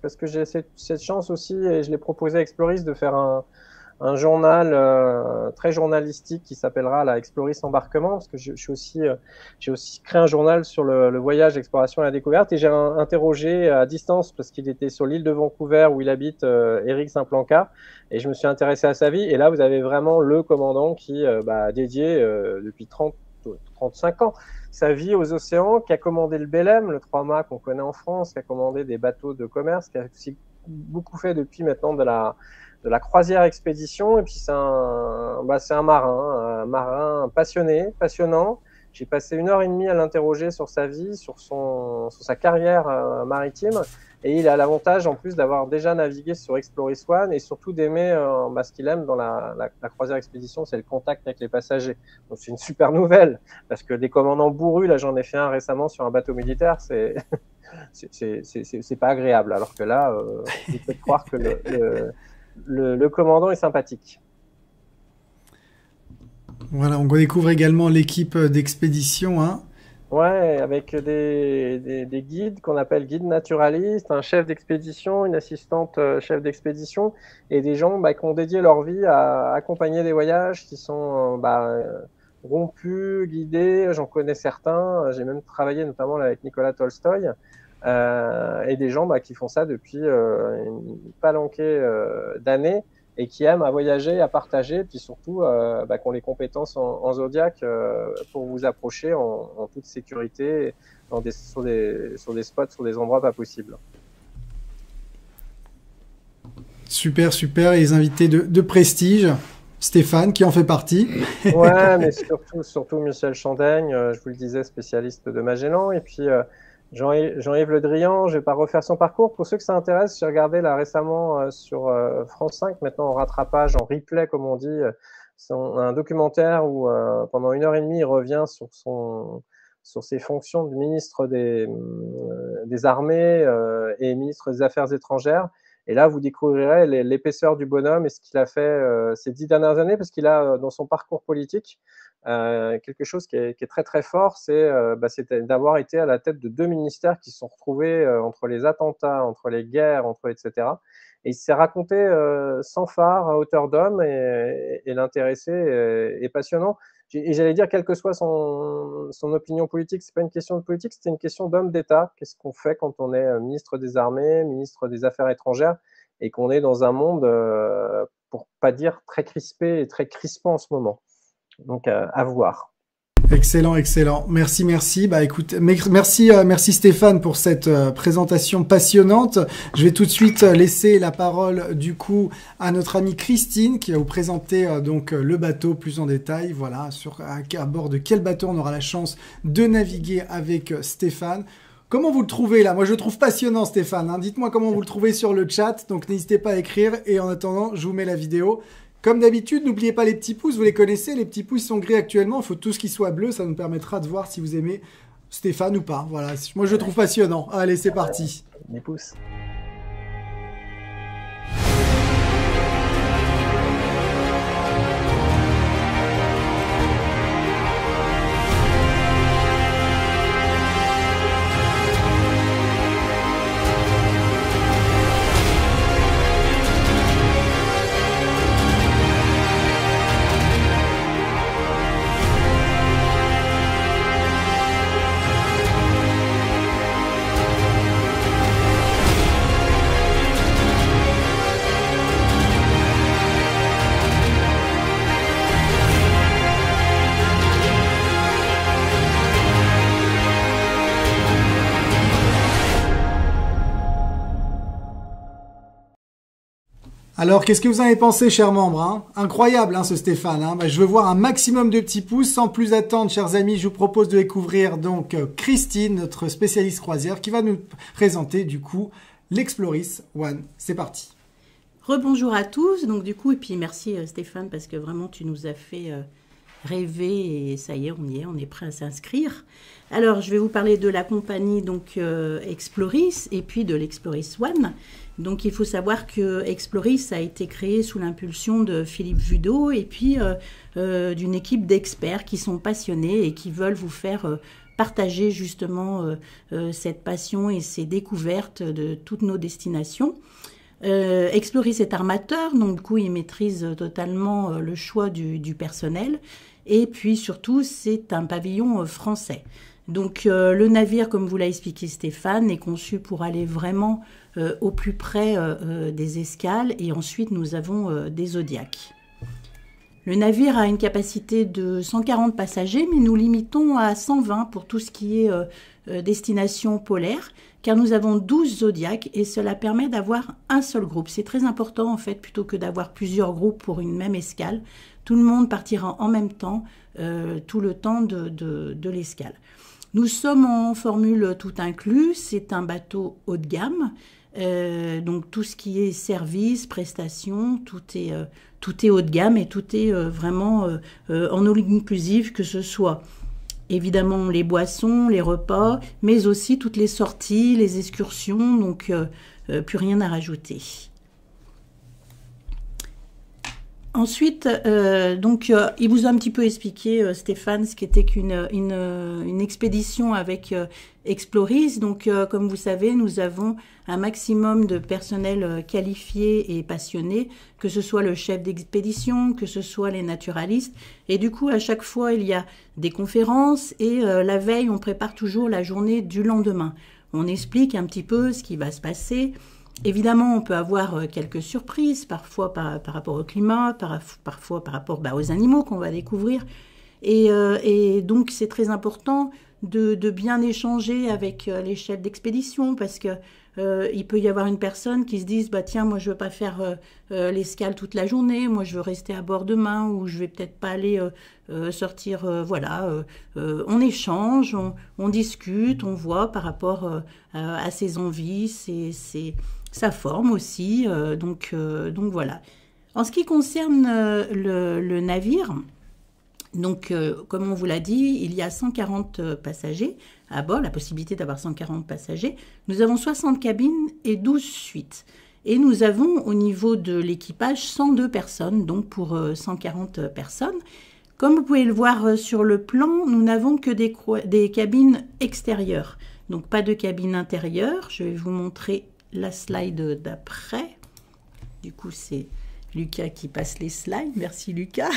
parce que j'ai cette chance aussi, et je l'ai proposé à Exploris de faire un journal très journalistique qui s'appellera la Exploris Embarquement, parce que j'ai aussi créé un journal sur le voyage, l'exploration et la découverte, et j'ai interrogé à distance, parce qu'il était sur l'île de Vancouver où il habite, Éric Saint-Planca, et je me suis intéressé à sa vie, et là vous avez vraiment le commandant qui a dédié depuis 35 ans sa vie aux océans, qui a commandé le Belém, le 3-mâts qu'on connaît en France, qui a commandé des bateaux de commerce, qui a aussi beaucoup fait depuis maintenant de la croisière expédition. Et puis c'est un marin passionnant. J'ai passé 1h30 à l'interroger sur sa vie, sur sa carrière maritime, et il a l'avantage en plus d'avoir déjà navigué sur Exploris One et surtout d'aimer ce qu'il aime dans la croisière expédition, c'est le contact avec les passagers. Donc c'est une super nouvelle, parce que des commandants bourrus, là j'en ai fait un récemment sur un bateau militaire, c'est pas agréable, alors que là vous pouvez croire que le commandant est sympathique. Voilà, on découvre également l'équipe d'expédition. Ouais, avec des guides qu'on appelle guides naturalistes, un chef d'expédition, une assistante chef d'expédition, et des gens qui ont dédié leur vie à accompagner des voyages qui sont rompus, guidés. J'en connais certains. J'ai même travaillé notamment avec Nicolas Tolstoï. Et des gens qui font ça depuis une palanquée d'années et qui aiment à voyager, à partager, puis surtout qui ont les compétences en Zodiac pour vous approcher en toute sécurité sur des spots, sur des endroits pas possibles. Super, super. Et les invités de prestige. Stéphane qui en fait partie. Ouais, mais surtout Michel Chandaigne, je vous le disais, spécialiste de Magellan, et puis Jean-Yves Le Drian. Je vais pas refaire son parcours. Pour ceux que ça intéresse, j'ai regardé là récemment sur France 5, maintenant en rattrapage, en replay comme on dit, un documentaire où pendant 1h30 il revient sur ses fonctions de ministre des Armées et ministre des Affaires étrangères. Et là, vous découvrirez l'épaisseur du bonhomme et ce qu'il a fait ces 10 dernières années, parce qu'il a, dans son parcours politique, quelque chose qui est très très fort, c'est d'avoir été à la tête de 2 ministères qui se sont retrouvés entre les attentats, entre les guerres, etc. Et il s'est raconté sans phare, à hauteur d'homme, et l'intéressé est passionnant. Et j'allais dire, quelle que soit son opinion politique, c'est pas une question de politique, c'est une question d'homme d'État. Qu'est-ce qu'on fait quand on est ministre des Armées, ministre des Affaires étrangères, et qu'on est dans un monde, pour pas dire très crispé et très crispant en ce moment. Donc, à voir. Excellent, excellent. Merci. Bah écoute, merci Stéphane pour cette présentation passionnante. Je vais tout de suite laisser la parole du coup à notre amie Christine qui va vous présenter donc le bateau plus en détail. Voilà, à bord de quel bateau on aura la chance de naviguer avec Stéphane. Comment vous le trouvez là? Moi je le trouve passionnant Stéphane, hein. Dites-moi comment vous le trouvez sur le chat, donc n'hésitez pas à écrire, et en attendant je vous mets la vidéo. Comme d'habitude, n'oubliez pas les petits pouces, vous les connaissez, les petits pouces sont gris actuellement, il faut tout ce qui soit bleu, ça nous permettra de voir si vous aimez Stéphane ou pas. Voilà, moi je le trouve passionnant. Allez, c'est parti. Les pouces. Alors, qu'est-ce que vous en avez pensé, chers membres, hein? Incroyable, hein, ce Stéphane, hein. Bah, je veux voir un maximum de petits pouces. Sans plus attendre, chers amis, je vous propose de découvrir donc Christine, notre spécialiste croisière, qui va nous présenter du coup l'Exploris One. C'est parti. Rebonjour à tous. Donc du coup, et puis merci Stéphane, parce que vraiment tu nous as fait rêver, et ça y est, on est prêt à s'inscrire. Alors, je vais vous parler de la compagnie donc Exploris, et puis de l'Exploris One. Donc, il faut savoir que Exploris a été créé sous l'impulsion de Philippe Vudo et puis d'une équipe d'experts qui sont passionnés et qui veulent vous faire partager justement cette passion et ces découvertes de toutes nos destinations. Exploris est armateur, donc du coup, il maîtrise totalement le choix du personnel. Et puis surtout, c'est un pavillon français. Donc le navire, comme vous l'a expliqué Stéphane, est conçu pour aller vraiment au plus près des escales, et ensuite nous avons des zodiacs. Le navire a une capacité de 140 passagers, mais nous limitons à 120 pour tout ce qui est destination polaire, car nous avons 12 zodiacs et cela permet d'avoir un seul groupe. C'est très important en fait, plutôt que d'avoir plusieurs groupes pour une même escale. Tout le monde partira en même temps, tout le temps de l'escale. Nous sommes en formule tout inclus, c'est un bateau haut de gamme, donc tout ce qui est service, prestations, tout est haut de gamme et tout est vraiment en all inclusive, que ce soit évidemment les boissons, les repas, mais aussi toutes les sorties, les excursions, donc plus rien à rajouter. Ensuite, il vous a un petit peu expliqué, Stéphane, ce qu'était une expédition avec Exploris. Donc, comme vous savez, nous avons un maximum de personnel qualifié et passionné, que ce soit le chef d'expédition, que ce soit les naturalistes. Et du coup, à chaque fois, il y a des conférences et la veille, on prépare toujours la journée du lendemain. On explique un petit peu ce qui va se passer. Évidemment, on peut avoir quelques surprises, parfois par rapport au climat, parfois par rapport aux animaux qu'on va découvrir. Et donc, c'est très important de bien échanger avec les chefs d'expédition, parce que il peut y avoir une personne qui se dise bah tiens, moi je veux pas faire l'escale toute la journée, moi je veux rester à bord demain, ou je vais peut-être pas aller sortir. On échange, on discute, on voit par rapport à ses envies, sa forme aussi. Donc voilà. En ce qui concerne le navire, donc, comme on vous l'a dit, il y a 140 passagers à bord, la possibilité d'avoir 140 passagers. Nous avons 60 cabines et 12 suites. Et nous avons au niveau de l'équipage 102 personnes, donc pour 140 personnes. Comme vous pouvez le voir sur le plan, nous n'avons que des cabines extérieures, donc pas de cabine intérieure. Je vais vous montrer la slide d'après. Du coup, c'est Lucas qui passe les slides. Merci Lucas.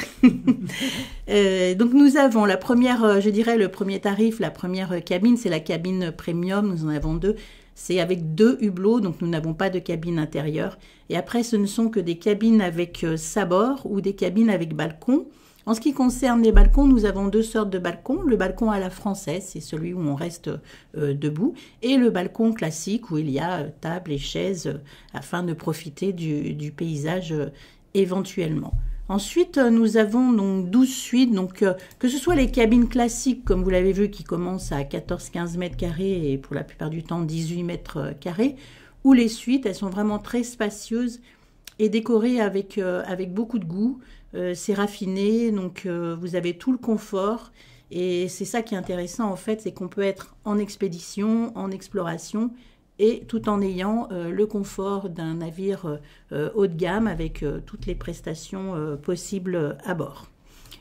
Donc nous avons la première, je dirais le premier tarif, la première cabine, c'est la cabine premium, nous en avons 2. C'est avec 2 hublots, donc nous n'avons pas de cabine intérieure. Et après, ce ne sont que des cabines avec sabord ou des cabines avec balcon. En ce qui concerne les balcons, nous avons 2 sortes de balcons. Le balcon à la française, c'est celui où on reste debout, et le balcon classique où il y a table et chaises afin de profiter du paysage éventuellement. Ensuite, nous avons donc 12 suites, donc que ce soit les cabines classiques, comme vous l'avez vu, qui commencent à 14-15 mètres carrés et pour la plupart du temps 18 mètres carrés, ou les suites, elles sont vraiment très spacieuses et décorées avec beaucoup de goût. C'est raffiné, donc vous avez tout le confort, et c'est ça qui est intéressant en fait, c'est qu'on peut être en expédition, en exploration, et tout en ayant le confort d'un navire haut de gamme avec toutes les prestations possibles à bord.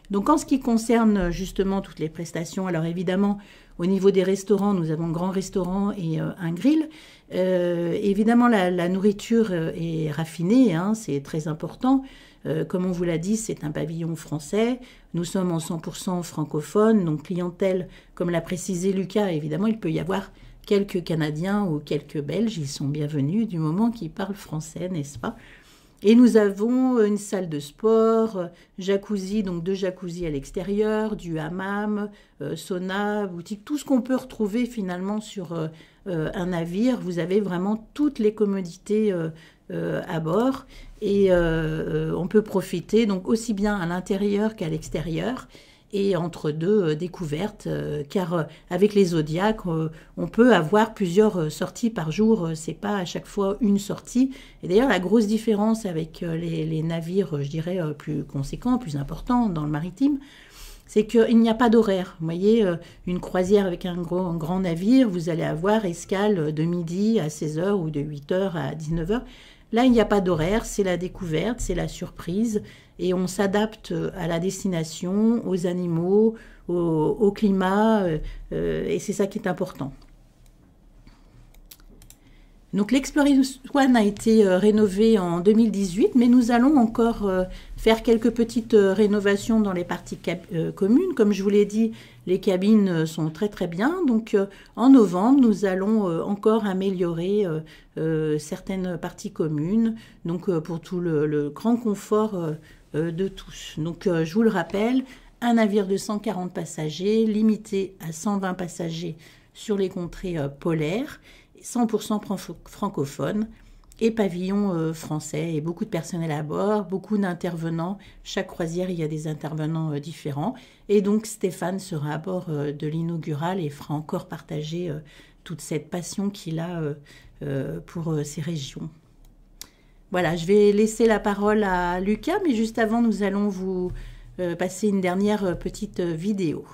Donc en ce qui concerne justement toutes les prestations, alors évidemment au niveau des restaurants, nous avons un grand restaurant et un grill. Évidemment la nourriture est raffinée, hein, c'est très important. Comme on vous l'a dit, c'est un pavillon français. Nous sommes en 100% francophone, donc clientèle, comme l'a précisé Lucas, évidemment, il peut y avoir quelques Canadiens ou quelques Belges, ils sont bienvenus du moment qu'ils parlent français, n'est-ce pas? Et nous avons une salle de sport, jacuzzi, donc 2 jacuzzis à l'extérieur, du hammam, sauna, boutique, tout ce qu'on peut retrouver finalement sur un navire. Vous avez vraiment toutes les commodités à bord, et on peut profiter donc aussi bien à l'intérieur qu'à l'extérieur et entre deux découvertes, car avec les Zodiacs, on peut avoir plusieurs sorties par jour, c'est pas à chaque fois une sortie. Et d'ailleurs, la grosse différence avec les navires, je dirais, plus conséquents, plus importants dans le maritime, c'est qu'il n'y a pas d'horaire. Vous voyez, une croisière avec un grand navire, vous allez avoir escale de midi à 16h ou de 8h à 19h. Là, il n'y a pas d'horaire, c'est la découverte, c'est la surprise, et on s'adapte à la destination, aux animaux, au climat, et c'est ça qui est important. Donc l'Explorer One a été rénové en 2018, mais nous allons encore faire quelques petites rénovations dans les parties communes. Comme je vous l'ai dit, les cabines sont très très bien. Donc en novembre, nous allons encore améliorer certaines parties communes, donc pour tout le grand confort de tous. Donc je vous le rappelle, un navire de 140 passagers, limité à 120 passagers sur les contrées polaires, 100% francophone et pavillon français, et beaucoup de personnel à bord, beaucoup d'intervenants. Chaque croisière, il y a des intervenants différents, et donc Stéphane sera à bord de l'inaugural et fera encore partager toute cette passion qu'il a pour ces régions. Voilà, je vais laisser la parole à Lucas, mais juste avant, nous allons vous passer une dernière petite vidéo.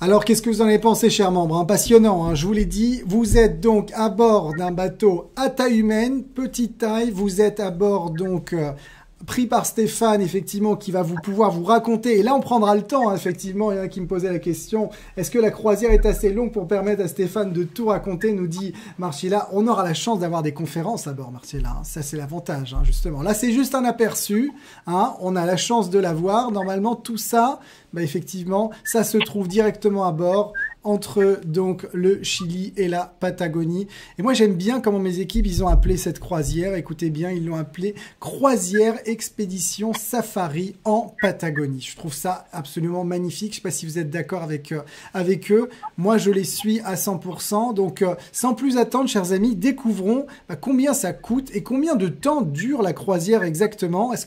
Alors, qu'est-ce que vous en avez pensé, chers membres? Passionnant, hein, je vous l'ai dit. Vous êtes donc à bord d'un bateau à taille humaine, petite taille. Vous êtes à bord donc pris par Stéphane, effectivement, qui va pouvoir vous raconter. Et là, on prendra le temps, hein, effectivement. Il y en a qui me posaient la question, est-ce que la croisière est assez longue pour permettre à Stéphane de tout raconter? Nous dit Marcella. On aura la chance d'avoir des conférences à bord, Marcella. Hein. Ça, c'est l'avantage, hein, justement. Là, c'est juste un aperçu. Hein. On a la chance de l'avoir. Normalement, tout ça, bah, effectivement, ça se trouve directement à bord, entre donc le Chili et la Patagonie. Et moi, j'aime bien comment mes équipes, ils ont appelé cette croisière. Écoutez bien, ils l'ont appelée Croisière Expédition Safari en Patagonie. Je trouve ça absolument magnifique. Je ne sais pas si vous êtes d'accord avec eux. Moi, je les suis à 100%. Donc, sans plus attendre, chers amis, découvrons combien ça coûte et combien de temps dure la croisière exactement. Est-ce que